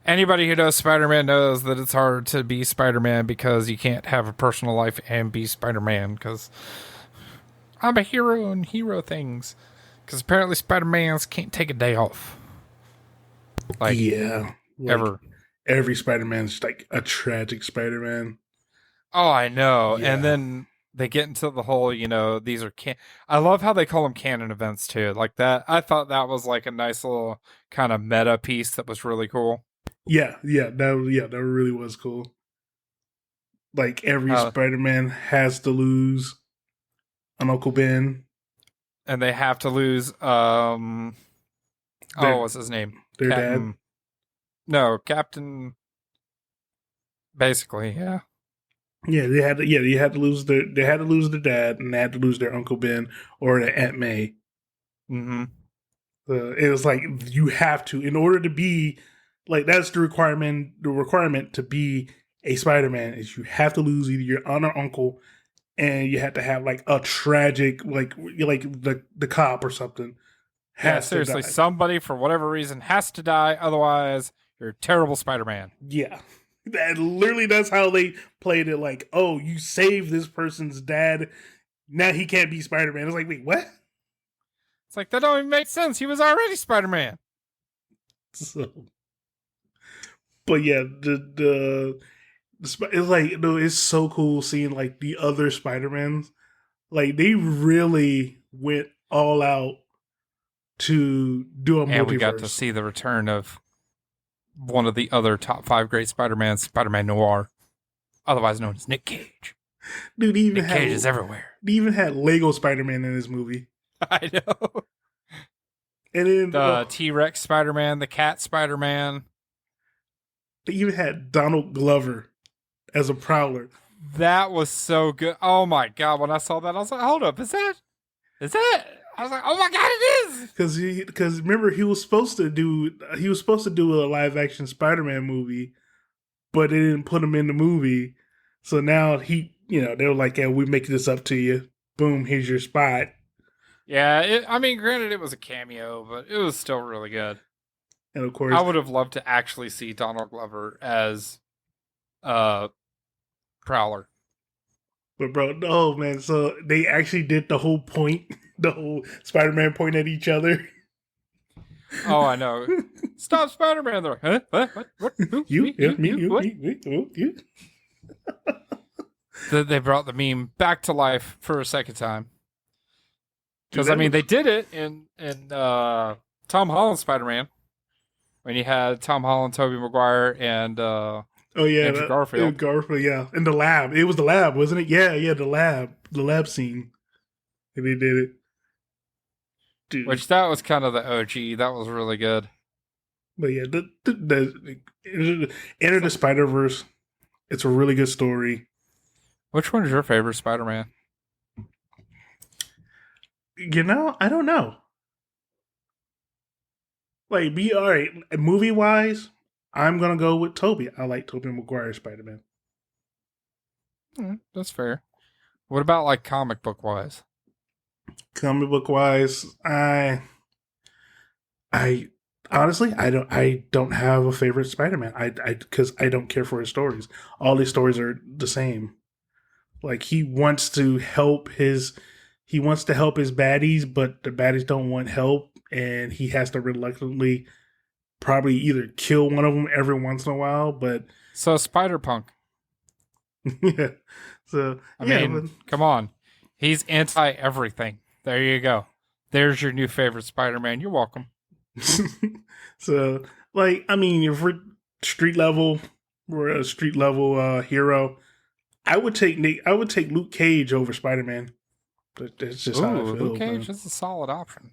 anybody who knows Spider-Man knows that it's hard to be Spider-Man because you can't have a personal life and be Spider-Man. Because I'm a hero and hero things. Because apparently Spider-Mans can't take a day off. Like, yeah, like ever. Every Spider-Man's like a tragic Spider-Man. Oh, I know. Yeah. And then they get into the whole, these are I love how they call them canon events too. Like that. I thought that was like a nice little kind of meta piece that was really cool. Yeah, that really was cool. Like every Spider-Man has to lose an Uncle Ben. And they have to lose what's his name? Their Captain, dad? No, Captain. Basically, yeah. Yeah, they had to lose their dad, and they had to lose their Uncle Ben or their Aunt May. Mm-hmm. It was like you have to, in order to be like that's the requirement. The requirement to be a Spider-Man is you have to lose either your aunt or uncle, and you have to have like a tragic like the cop or something Yeah, has to seriously, die. somebody for whatever reason has to die. Otherwise, you're a terrible Spider-Man. Yeah. That literally that's how they played it. Like, oh, you saved this person's dad. Now he can't be Spider-Man. It's like, wait, what? It's like that don't even make sense. He was already Spider-Man. So, but yeah, it's like no, it's so cool seeing like the other Spider-Mans. Like they really went all out to do a And we got to multiverse. see the return of one of the other top 5 great Spider-Mans, Spider-Man Noir, otherwise known as Nick Cage. Dude, he even Nick Cage is everywhere. He even had Lego Spider-Man in his movie. I know. And then The T-Rex Spider-Man, the Cat Spider-Man. they even had Donald Glover as a Prowler. That was so good. Oh my god! When I saw that, I was like, "Hold up, is that?" I was like, "Oh my god, it is!" Because remember he was supposed to do a live action Spider-Man movie, but they didn't put him in the movie. So now they were like, "Yeah, we make this up to you. Boom, here's your spot." Yeah, I mean, granted, it was a cameo, but it was still really good. And of course, I would have loved to actually see Donald Glover as Prowler. but bro, no man. So they actually did the whole point, the whole Spider-Man point at each other. Oh, I know. Stop Spider-Man! They're like, huh? What? Who? You, yeah, me, you, what? me, oh, you. They brought the meme back to life for a second time. Because Dude, I mean, they did it in Tom Holland Spider-Man when you had Tom Holland, Tobey Maguire, and oh yeah, Andrew Garfield. Garfield, yeah, in the lab. It was the lab, wasn't it? Yeah, the lab scene. And they did it, dude. Which that was kind of the OG. That was really good. But yeah, the Enter the Spider-Verse. It's a really good story. Which one is your favorite Spider-Man? I don't know. Like, be all right. Movie wise, I'm gonna go with Toby. I like Tobey Maguire Spider-Man. That's fair. What about like comic book wise? Comic book wise, I honestly I don't have a favorite Spider-Man. I because I don't care for his stories. All his stories are the same. Like he wants to help his baddies, but the baddies don't want help, and he has to reluctantly probably either kill one of them every once in a while. But So Spider-Punk. yeah, so I mean, come on. He's anti everything. There you go. There's your new favorite Spider-Man. You're welcome. so like I mean, if we're a street level hero, I would take Luke Cage over Spider-Man. That's just how I feel. Luke Cage is a solid option.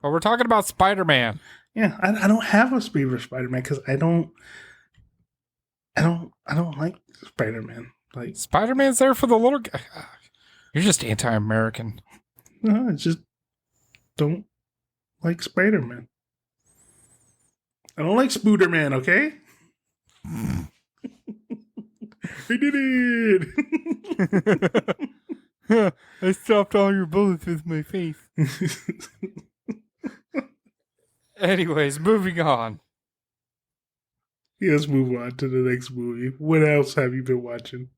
But we're talking about Spider-Man. Yeah, I don't have a favorite Spider-Man because I don't like Spider-Man. Like Spider-Man's there for the little guy. You're just anti-American. no, I just don't like Spider-Man. I don't like Spooderman, okay? We did it! I stopped all your bullets with my face. Anyways, moving on. Yeah, let's move on to the next movie. What else have you been watching?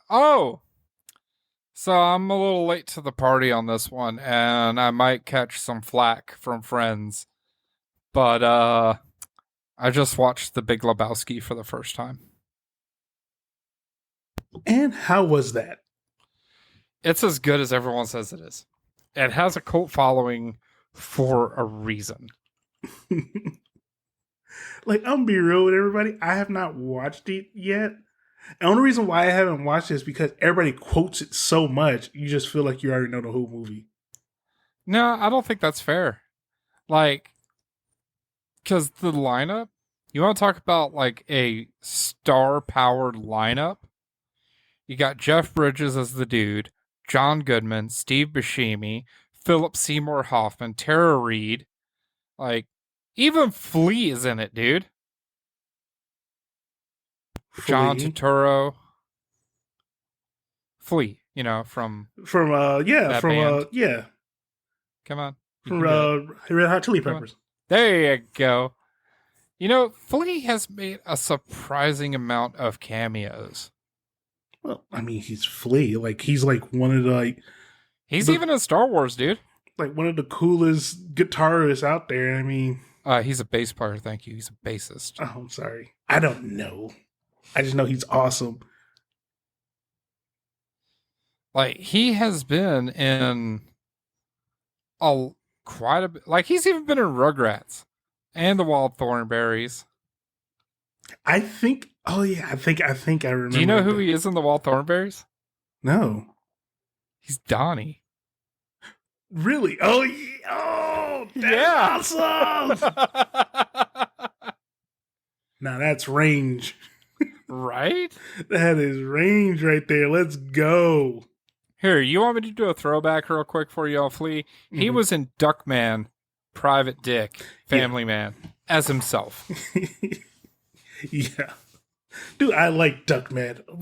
Oh! So I'm a little late to the party on this one, and I might catch some flack from friends. But I just watched The Big Lebowski for the first time. And how was that? It's as good as everyone says it is. It has a cult following for a reason. Like, I'm gonna be real with everybody. I have not watched it yet. The only reason why I haven't watched it is because everybody quotes it so much, you just feel like you already know the whole movie. No, I don't think that's fair. Like, because the lineup, you want to talk about like a star-powered lineup? You got Jeff Bridges as the dude, John Goodman, Steve Buscemi, Philip Seymour Hoffman, Tara Reid. Like, even Flea is in it, dude. John Flea Turturro. Flea, from from that band. yeah, Come on, you from can do it. Red Hot Chili Come on. Peppers. There you go. Flea has made a surprising amount of cameos. Well, I mean, he's Flea. Like he's like one of the He's even in Star Wars, dude. like one of the coolest guitarists out there. I mean, He's a bass player. Thank you. He's a bassist. oh, I'm sorry, I don't know. I just know he's awesome. Like, he has been in a quite a bit. Like, he's even been in Rugrats and the Wild Thornberries. I think. Oh yeah, I think I remember. Do you know who he is in the Wild Thornberries? No, He's Donnie. really? Oh yeah. Oh, that's awesome. Now that's range. Right? That is range right there. Let's go. Here, you want me to do a throwback real quick for y'all, Flea? He was in Duckman, Private Dick, Family Man, as himself. Yeah, dude, I like Duckman. Oh,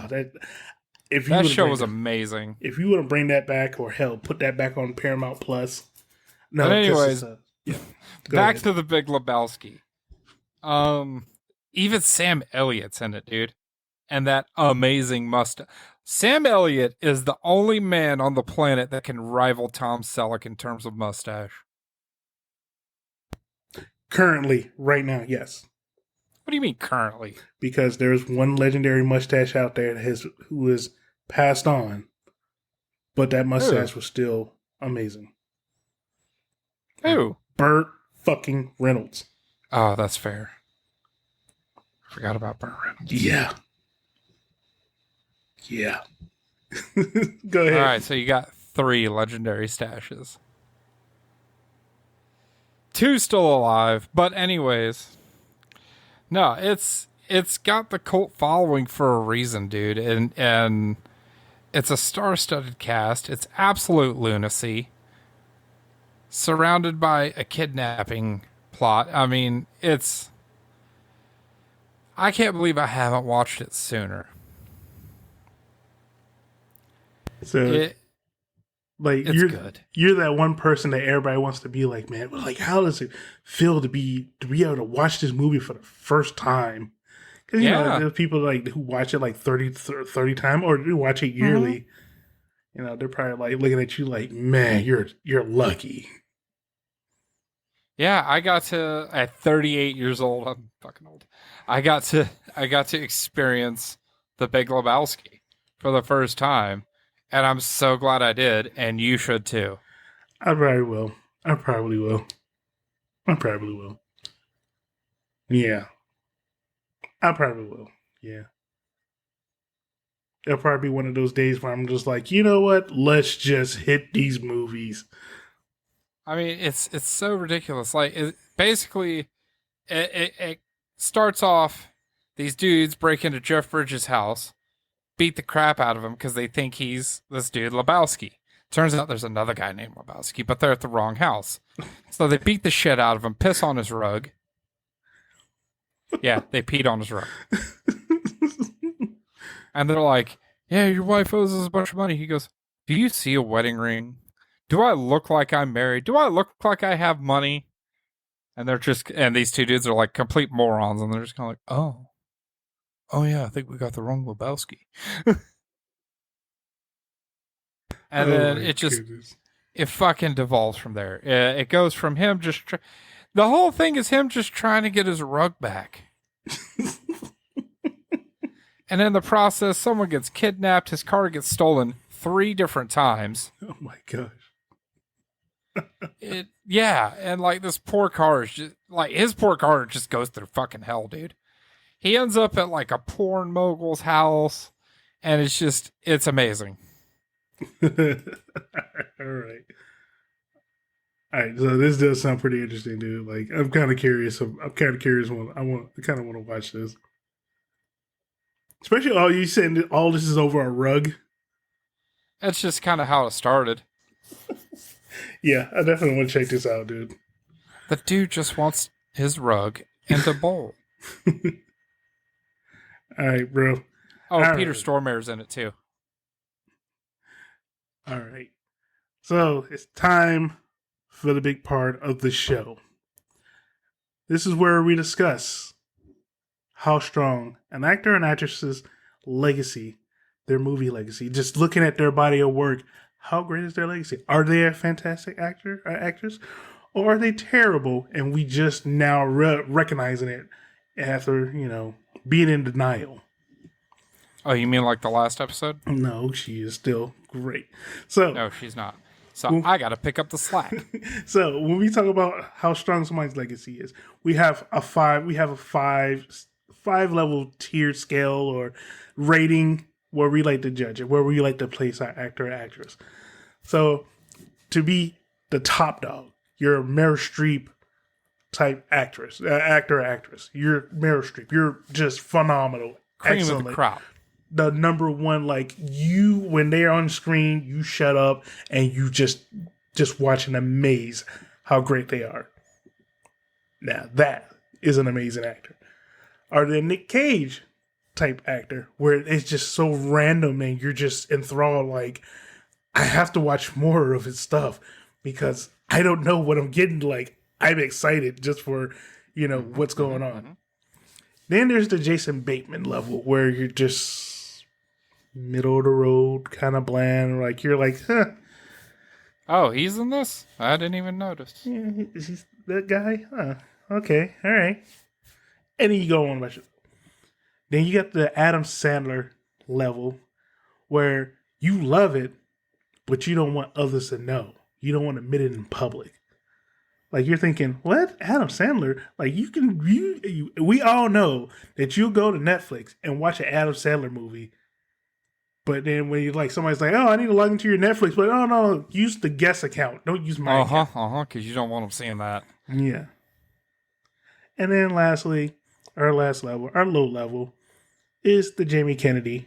That show was amazing. If you want to bring that back, or hell, put that back on Paramount Plus. No, but anyways, yeah. Back to the Big Lebowski. Even Sam Elliott's in it, dude, and that amazing mustache. Sam Elliott is the only man on the planet that can rival Tom Selleck in terms of mustache. Currently, right now, yes. What do you mean currently? Because there's one legendary mustache out there who is passed on, but that mustache was still amazing. Who? Burt fucking Reynolds. Oh, that's fair. Forgot about Burt Reynolds. Yeah. Yeah. Go ahead. All right, so you got 3 legendary stashes. 2 still alive, but anyways. No, it's got the cult following for a reason, dude, and it's a star-studded cast. It's absolute lunacy, surrounded by a kidnapping plot. I mean, I can't believe I haven't watched it sooner. So, it's good. You're that one person that everybody wants to be like, man. Like, how does it feel to be able to watch this movie for the first time? Because you know, there's people like who watch it like 30 times, or do watch it yearly. Mm-hmm. You know, they're probably like looking at you like, man, you're lucky. Yeah, I got to at 38 years old. I'm fucking old. I got to experience The Big Lebowski for the first time. And I'm so glad I did, and you should too. I probably will. Yeah. I probably will. Yeah. It'll probably be one of those days where I'm just like, you know what? Let's just hit these movies. I mean, it's so ridiculous. Like, basically, it starts off, these dudes break into Jeff Bridges' house, beat the crap out of him because they think he's this dude Lebowski. Turns out there's another guy named Lebowski, but they're at the wrong house. So they beat the shit out of him, piss on his rug. Yeah, they peed on his rug. And they're like, yeah, your wife owes us a bunch of money. He goes, do you see a wedding ring? Do I look like I'm married? Do I look like I have money? And these 2 dudes are like complete morons, and they're just kind of like, oh yeah, I think we got the wrong Lebowski. And then it fucking devolves from there. It goes from him the whole thing is him just trying to get his rug back. And in the process, someone gets kidnapped, his car gets stolen 3 different times. Oh my gosh. And like this poor car is just like, his poor car just goes through fucking hell, dude. He ends up at like a porn mogul's house, and it's amazing. All right. So this does sound pretty interesting, dude. Like, I'm kind of curious. I kind of want to watch this. Especially, you said all this is over a rug. That's just kind of how it started. Yeah, I definitely want to check this out, dude. The dude just wants his rug and a bowl. All right, bro. Oh, All Peter right. Stormare's in it too. All right. So it's time for the big part of the show. This is where we discuss how strong an actor and actress's legacy, their movie legacy, just looking at their body of work, how great is their legacy? Are they a fantastic actor or actress? Or are they terrible and we just now recognizing it after, being in denial? Oh, you mean like the last episode? No, she is still great. So, No, she's not. So I got to pick up the slack. so when we talk about how strong somebody's legacy is, we have a five level tiered scale or rating where we like to judge it, where we like to place our actor or actress. So to be the top dog, you're a Meryl Streep type actress, actor or actress. You're Meryl Streep. You're just phenomenal. Cream Excellent. of the crop. The number one, like you, when they're on screen, you shut up and you just watch and amaze how great they are. Now that is an amazing actor. Or the Nick Cage type actor, where it's just so random and you're just enthralled. Like, I have to watch more of his stuff because I don't know what I'm getting. Like, I'm excited just for what's going on. Then there's the Jason Bateman level where you're just middle of the road, kind of bland. Like you're like, huh. Oh, he's in this? I didn't even notice. Yeah, is he that guy? Huh. Okay, all right. And then you go on about it. Then you got the Adam Sandler level where you love it, but you don't want others to know. You don't want to admit it in public. Like you're thinking, what? Adam Sandler? Like we all know that you'll go to Netflix and watch an Adam Sandler movie. But then when you somebody's like, oh, I need to log into your Netflix, but oh no, use the guest account. Don't use my account. Because you don't want them seeing that. Yeah. And then lastly, our last level, our low level, is the Jamie Kennedy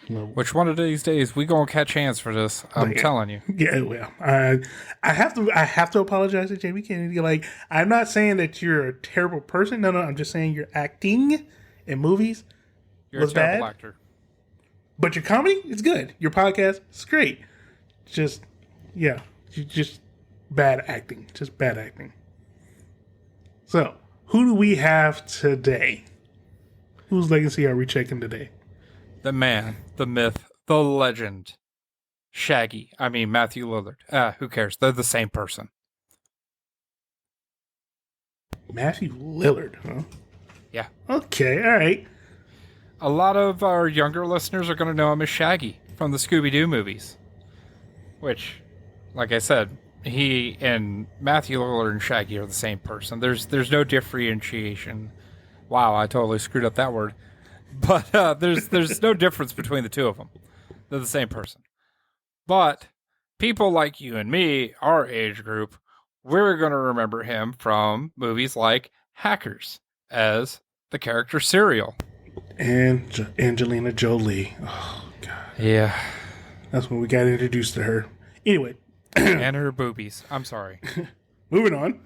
level. Which one of these days we gonna catch hands for this? I'm telling you. Yeah, well, I have to apologize to Jamie Kennedy. Like, I'm not saying that you're a terrible person. No, I'm just saying your acting in movies You're was a terrible bad. actor. But your comedy is good. Your podcast is great. Just bad acting. Just bad acting. So, who do we have today? Whose legacy are we checking today? The man, the myth, the legend. Matthew Lillard. Who cares? They're the same person. Matthew Lillard, huh? Yeah. Okay, all right. A lot of our younger listeners are going to know him as Shaggy from the Scooby-Doo movies. Which, like I said, he and Matthew Lillard and Shaggy are the same person. There's no differentiation. Wow, I totally screwed up that word. But there's no difference between the two of them. They're the same person. But people like you and me, our age group, we're going to remember him from movies like Hackers as the character Serial. And Angelina Jolie. Oh, God. Yeah. That's when we got introduced to her. Anyway. And her boobies. I'm sorry. Moving on.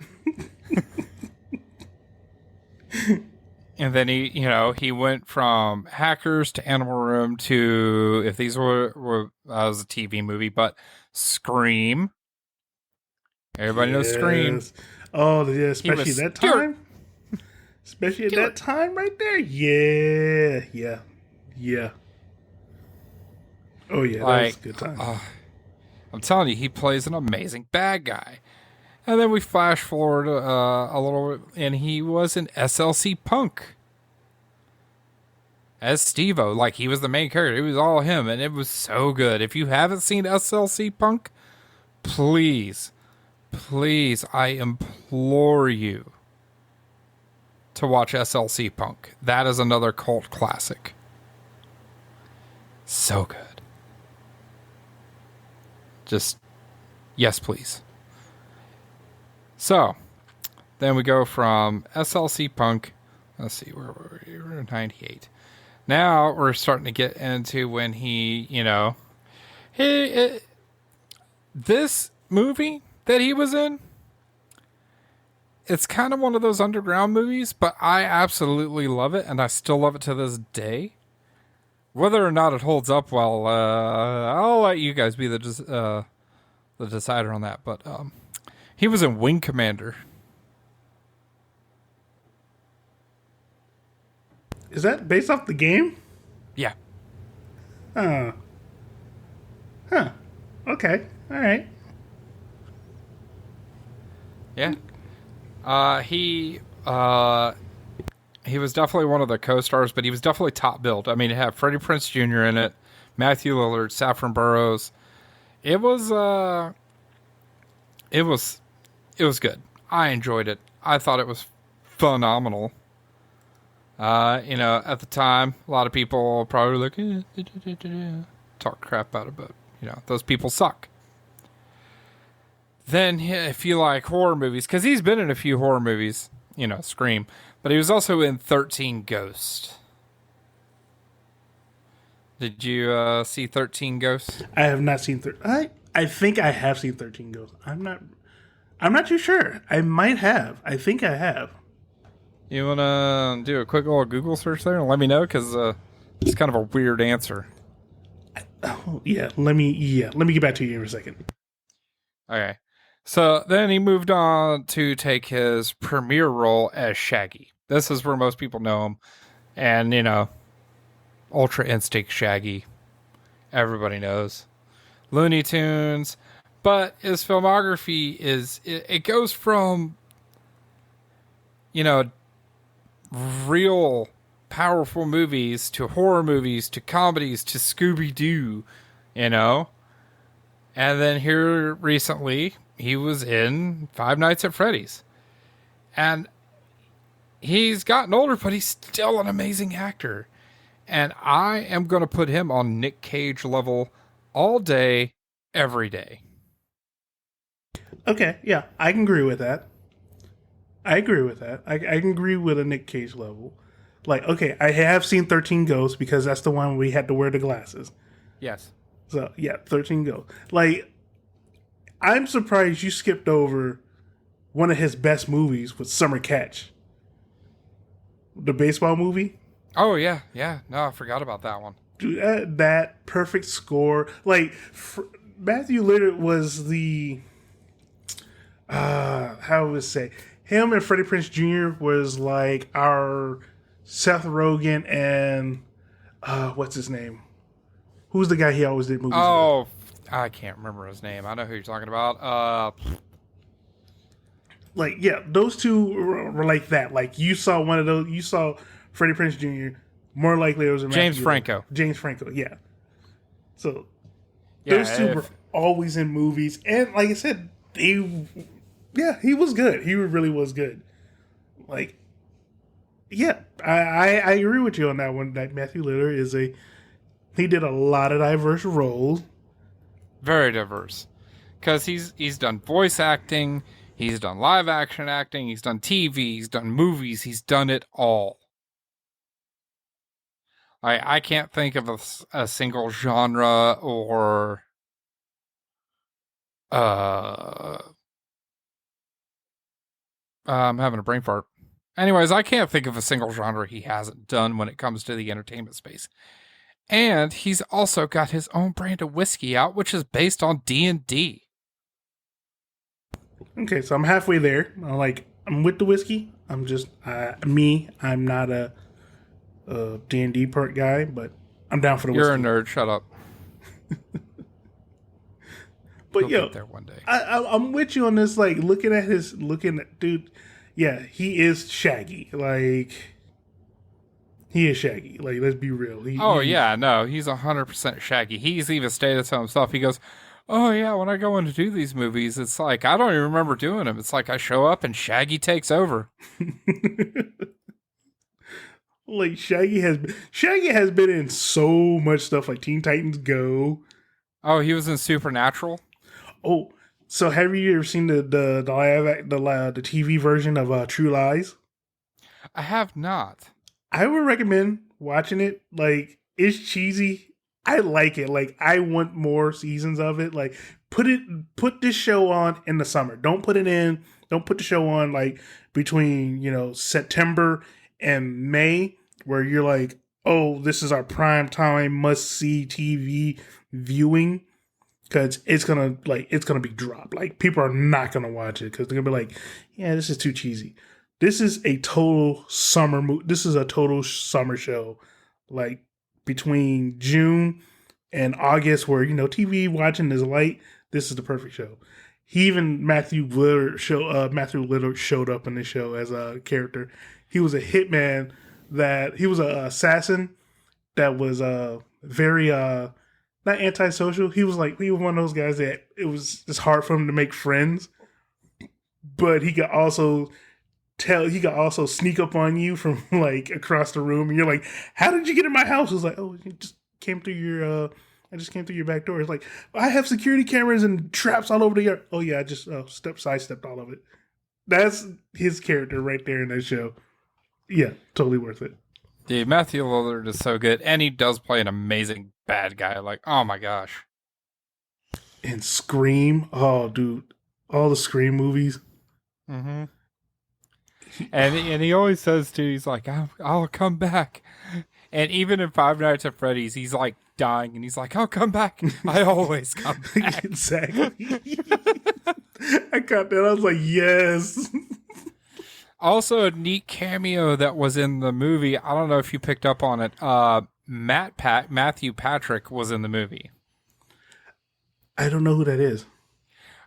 And then he went from Hackers to Animal Room to, if these were was a TV movie, but Scream. Everybody knows Scream. Oh, yeah, especially that time. Especially at that time right there. Yeah. Oh, yeah, that was a good time. I'm telling you, he plays an amazing bad guy. And then we flash forward a little, and he was in SLC Punk as Steve-O. Like, he was the main character. It was all him, and it was so good. If you haven't seen SLC Punk, please, I implore you to watch SLC Punk. That is another cult classic. So good. Just, yes, please. So, then we go from SLC Punk. Let's see, where were we? We're in 98. Now we're starting to get into when he He this movie that he was in, it's kind of one of those underground movies, but I absolutely love it, and I still love it to this day. Whether or not it holds up well, I'll let you guys be the decider on that. But he was in Wing Commander. Is that based off the game? Yeah, Uh, huh. Okay. All right. yeah. He was definitely one of the co-stars, but he was definitely top billed. I mean, it had Freddie Prinze Jr. in it, Matthew Lillard, Saffron Burrows. It was it was it was good. I enjoyed it. I thought it was phenomenal. At the time, a lot of people probably like talk crap about it, but those people suck. Then, if you like horror movies, because he's been in a few horror movies, Scream, but he was also in 13 Ghosts. Did you see 13 Ghosts? I have not seen. I think I have seen 13 Ghosts. I'm not. I'm not too sure. I might have. I think I have. You want to do a quick little Google search there and let me know? Because it's kind of a weird answer. Oh, yeah. Let me get back to you in a second. Okay. So then he moved on to take his premiere role as Shaggy. This is where most people know him. And, Ultra Instinct Shaggy. Everybody knows. Looney Tunes. But his filmography it goes from, real powerful movies to horror movies to comedies to Scooby-Doo, And then here recently, he was in Five Nights at Freddy's. And he's gotten older, but he's still an amazing actor. And I am going to put him on Nick Cage level all day, every day. Okay, yeah, I can agree with that. I can agree with a Nick Cage level. Like, okay, I have seen 13 Ghosts because that's the one where we had to wear the glasses. Yes. So, yeah, 13 Ghosts. Like, I'm surprised you skipped over one of his best movies with Summer Catch. The baseball movie. Oh, yeah. Yeah. No, I forgot about that one. Dude, that perfect score. Like, Matthew Lillard was the... how would I say? Him and Freddie Prinze Jr. was like our Seth Rogen and... what's his name? Who's the guy he always did movies with? Oh, I can't remember his name. I know who you're talking about. Like, yeah, those two were like that. Like, you saw one of those. You saw Freddie Prinze Jr. More likely it was a James Franco. James Franco, yeah. So Yeah, those two were always in movies, and like I said, he was good. He really was good. Like, yeah, I agree with you on that one. That Matthew Lillard he did a lot of diverse roles. Very diverse. Because he's done voice acting, he's done live action acting, he's done TV, he's done movies, he's done it all. I can't think of a single genre or I'm having a brain fart. Anyways, I can't think of a single genre he hasn't done when it comes to the entertainment space. And he's also got his own brand of whiskey out, which is based on D&D. Okay, so I'm halfway there. I'm with the whiskey. I'm just I'm not a D&D part guy, but I'm down for the You're whiskey. a nerd. Shut up. But You'll get there one day. I'm with you on this. Like, looking at dude. Yeah, he is Shaggy. Like, he is Shaggy. Like, let's be real. He's 100% Shaggy. He's even stated to himself. He goes, "Oh yeah, when I go in to do these movies, it's like I don't even remember doing them. It's like I show up and Shaggy takes over." Like, Shaggy has been in so much stuff, like Teen Titans Go. Oh, he was in Supernatural. Oh, so have you ever seen the TV version of True Lies? I have not. I would recommend watching it. Like, it's cheesy. I like it. Like I want more seasons of it. Like put this show on in the summer. Don't put it in. Don't put the show on like between September and May, where you're like, oh, this is our prime time must see TV viewing, because it's gonna be dropped. Like people are not gonna watch it because they're gonna be like, yeah, this is too cheesy. This is a total summer This is a total summer show, like between June and August, where TV watching is light. This is the perfect show. Matthew Lillard showed up in this show as a character. He was a hitman he was an assassin that was very not antisocial. He was one of those guys that it's hard for him to make friends, but he could also sneak up on you from like across the room, and you're like, how did you get in my house? It was like, oh, you just came through your I just came through your back door. It's like, I have security cameras and traps all over the yard. Oh yeah, I just sidestepped all of it. That's his character right there in that show. Yeah, totally worth it. Dude, Matthew Lillard is so good, and he does play an amazing bad guy. Like, oh my gosh. And Scream, oh dude, all the Scream movies. Mm-hmm. And he always says too, he's like, I'll come back. And even in Five Nights at Freddy's, he's like dying, and he's like, I'll come back. I always come back. Exactly. I got that. I was like, yes. Also, a neat cameo that was in the movie. I don't know if you picked up on it. Matthew Patrick was in the movie. I don't know who that is.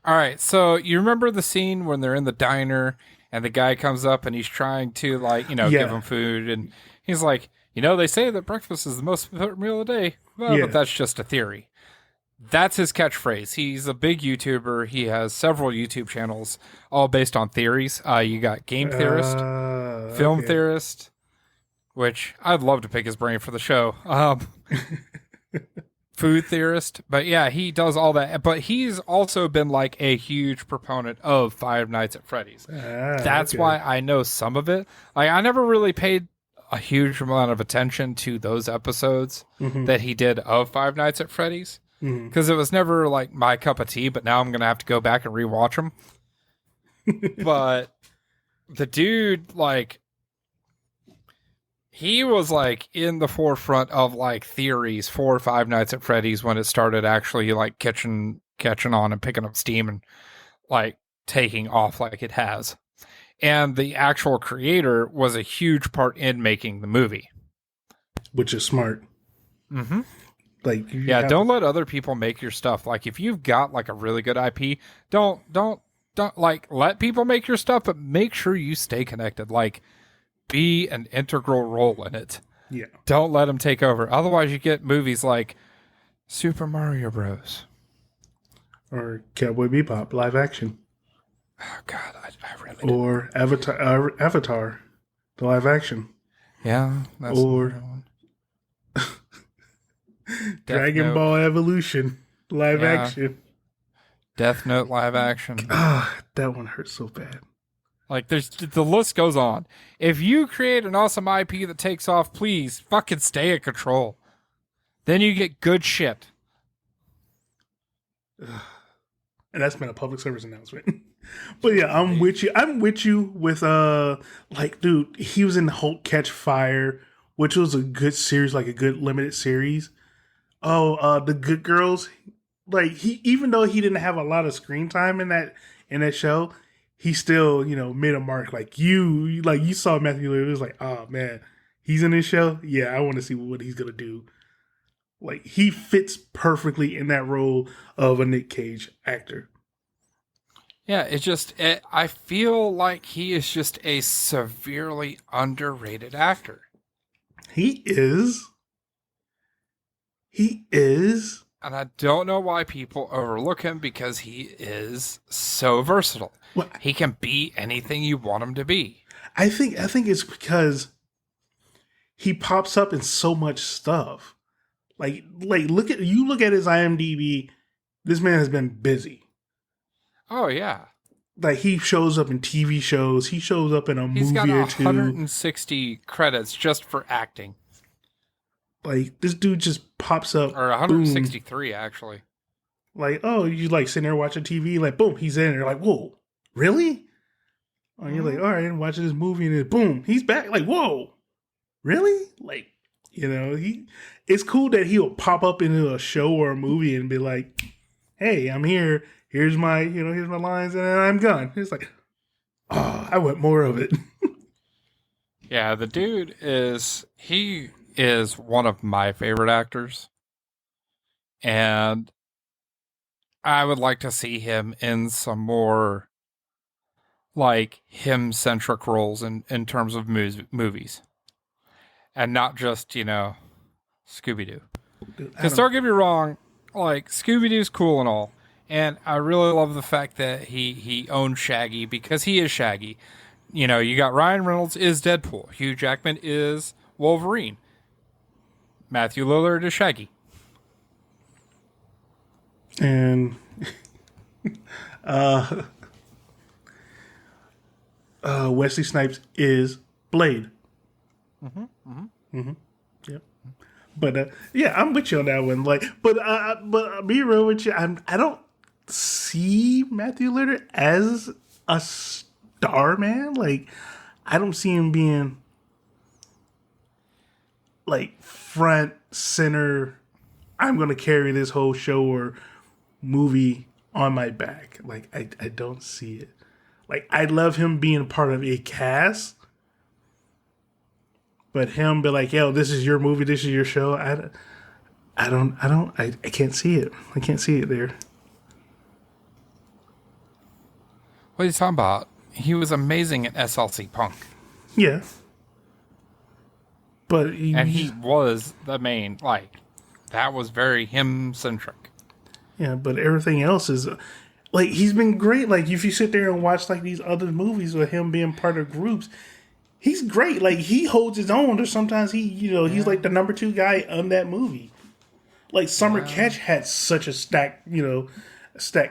All right, so you remember the scene when they're in the diner and the guy comes up and he's trying to give him food, and he's like, they say that breakfast is the most important meal of the day. Well, but that's just a theory. That's his catchphrase. He's a big YouTuber. He has several YouTube channels, all based on theories. You got Game Theorist, Film Theorist, which I'd love to pick his brain for the show. Food Theorist. But yeah, he does all that. But he's also been like a huge proponent of Five Nights at Freddy's. That's why I know some of it. Like, I never really paid a huge amount of attention to those episodes that he did of Five Nights at Freddy's, because it was never like my cup of tea, but now I'm going to have to go back and rewatch them. But the dude, like, he was like in the forefront of like theories for Five Nights at Freddy's when it started actually like catching on and picking up steam and like taking off like it has. And the actual creator was a huge part in making the movie, which is smart. Mm-hmm. Like, don't let other people make your stuff. Like, if you've got like a really good IP, don't like let people make your stuff, but make sure you stay connected. Like, be an integral role in it. Yeah. Don't let them take over. Otherwise, you get movies like Super Mario Bros. Or Cowboy Bebop live action. Oh God, I really or Avatar, the live action. Yeah, that's or one. Dragon Ball Evolution live action. Death Note live action. That one hurts so bad. Like, the list goes on. If you create an awesome IP that takes off, please fucking stay at Control. Then you get good shit. And that's been a public service announcement. But yeah, I'm with you. I'm with you with like, dude, he was in Hulk Catch Fire, which was a good series, like a good limited series. The Good Girls. Like, even though he didn't have a lot of screen time in that show, he still, made a mark. Like you saw Matthew Lillard, it was like, oh man, he's in this show. Yeah, I want to see what he's gonna do. Like, he fits perfectly in that role of a Nick Cage actor. Yeah, I feel like he is just a severely underrated actor. He is. And I don't know why people overlook him, because he is so versatile. Well, he can be anything you want him to be. I think it's because he pops up in so much stuff. Like look at his IMDb. This man has been busy. Oh yeah. Like, he shows up in TV shows. He shows up in a movie or two. He's got 160 credits just for acting. Like this dude just pops up, Or boom. 163, actually. Like, oh, you like sitting there watching TV, like boom, he's in. You're like, whoa, really? And you're like, all right, and watching this movie, and then boom, he's back. Like, whoa, really? Like, it's cool that he'll pop up into a show or a movie and be like, hey, I'm here. Here's my, here's my lines, and then I'm gone. It's like, oh, I want more of it. Yeah, the dude he is one of my favorite actors. And I would like to see him in some more like him centric roles in terms of movies. And not just, Scooby Doo. Because don't get me wrong, like Scooby Doo's cool and all. And I really love the fact that he owns Shaggy because he is Shaggy. You got Ryan Reynolds is Deadpool. Hugh Jackman is Wolverine. Matthew Lillard is Shaggy. And Wesley Snipes is Blade. Yep. But yeah, I'm with you on that one. Like, but be real with you, I don't see Matthew Lillard as a star man. Like, I don't see him being like front center. I'm gonna carry this whole show or movie on my back. Like, I don't see it. Like, I love him being part of a cast. But him be like, yo, this is your movie, this is your show. I can't see it. I can't see it there. What are you talking about? He was amazing at SLC Punk. Yeah. But he was the main, like, that was very him-centric. Yeah, but everything else is, like, he's been great. Like, if you sit there and watch, like, these other movies with him being part of groups, he's great. Like, he holds his own, or sometimes he's like the number 2 guy on that movie. Like, Summer Catch had such a stacked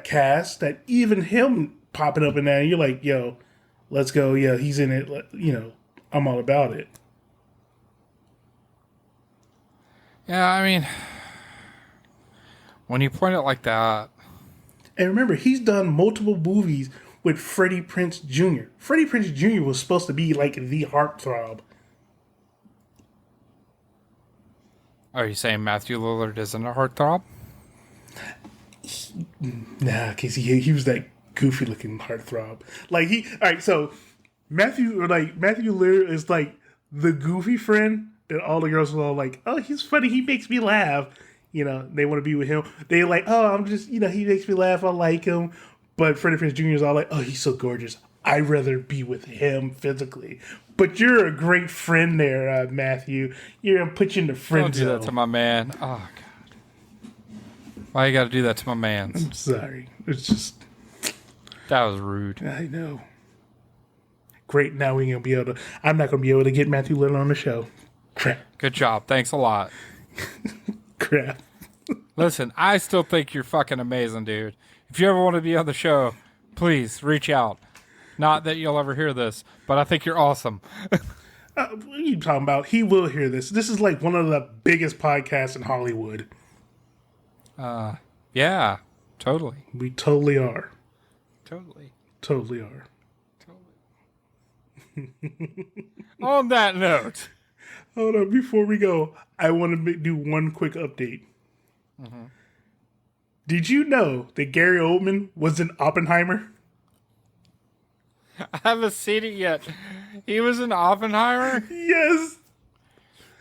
cast that even him popping up in that, and you're like, yo, let's go. Yeah, he's in it. I'm all about it. Yeah, I mean, when you point it like that. And remember, he's done multiple movies with Freddie Prinze Jr. Freddie Prinze Jr. was supposed to be like the heartthrob. Are you saying Matthew Lillard isn't a heartthrob? Nah, because he was that goofy looking heartthrob. Like all right, so Matthew Lillard is like the goofy friend that all the girls are all like, oh, he's funny, he makes me laugh. They want to be with him. They like, oh, I'm just, he makes me laugh, I like him. But Freddie Prinze Jr. is all like, oh, he's so gorgeous, I'd rather be with him physically. But you're a great friend there, Matthew. You're going to put you in the friend zone. Don't do that to my man. Oh, God. Why you got to do that to my man? I'm sorry. It's just... That was rude. I know. Great, now we ain't going to be able to... I'm not going to be able to get Matthew Lillard on the show. Crap. Good job. Thanks a lot. Crap. Listen, I still think you're fucking amazing, dude. If you ever want to be on the show, please reach out. Not that you'll ever hear this, but I think you're awesome. What are you talking about? He will hear this. This is like one of the biggest podcasts in Hollywood. Yeah, totally. We totally are. Totally. Totally are. On that note. Hold on, before we go, I want to do one quick update. Mm-hmm. Did you know that Gary Oldman was in Oppenheimer? I haven't seen it yet. He was in Oppenheimer? Yes.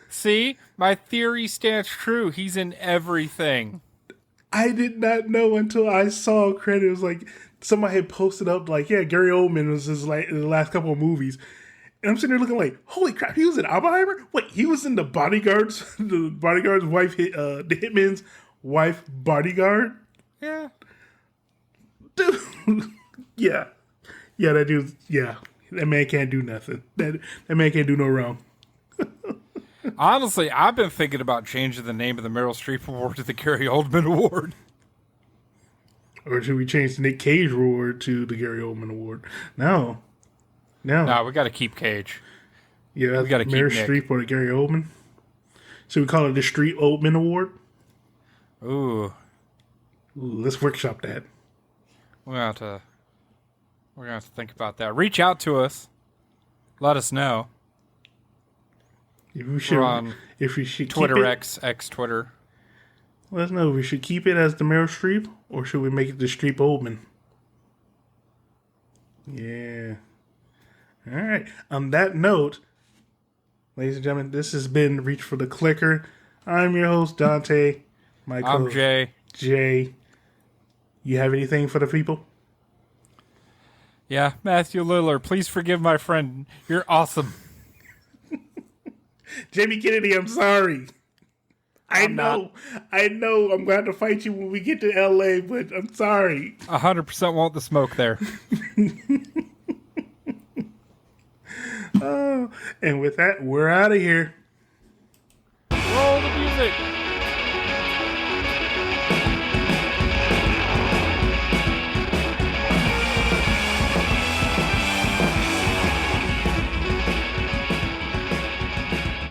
See? My theory stands true. He's in everything. I did not know until I saw credit. It was like somebody had posted up like, yeah, Gary Oldman was in the last couple of movies. And I'm sitting there looking like, holy crap, he was in Oppenheimer? Wait, he was in the Bodyguard's wife, the hitman's wife bodyguard? Yeah. Dude. Yeah. Yeah, that dude, yeah. That man can't do nothing. That man can't do no wrong. Honestly, I've been thinking about changing the name of the Meryl Streep Award to the Gary Oldman Award. Or should we change the Nick Cage Award to the Gary Oldman Award? No, we got to keep Cage. Yeah, we got to keep Meryl Nick. Streep or Gary Oldman. Should we call it the Street Oldman Award? Ooh, Ooh, let's workshop that. we're gonna have to think about that. Reach out to us. Let us know. If we should, We're on if we should Twitter keep it, X Twitter. let us know if we should keep it as the Meryl Streep or should we make it the Streep Oldman? Yeah. All right. On that note, ladies and gentlemen, this has been Reach for the Clicker. I'm your host, Dante. My I'm co-host, Jay. Jay. You have anything for the people? Yeah, Matthew Lillard. Please forgive my friend. You're awesome. Jamie Kennedy, I'm sorry. I'm not. I know I'm going to fight you when we get to LA, but I'm sorry. 100% want the smoke there. Oh, and with that, we're out of here. Roll the music.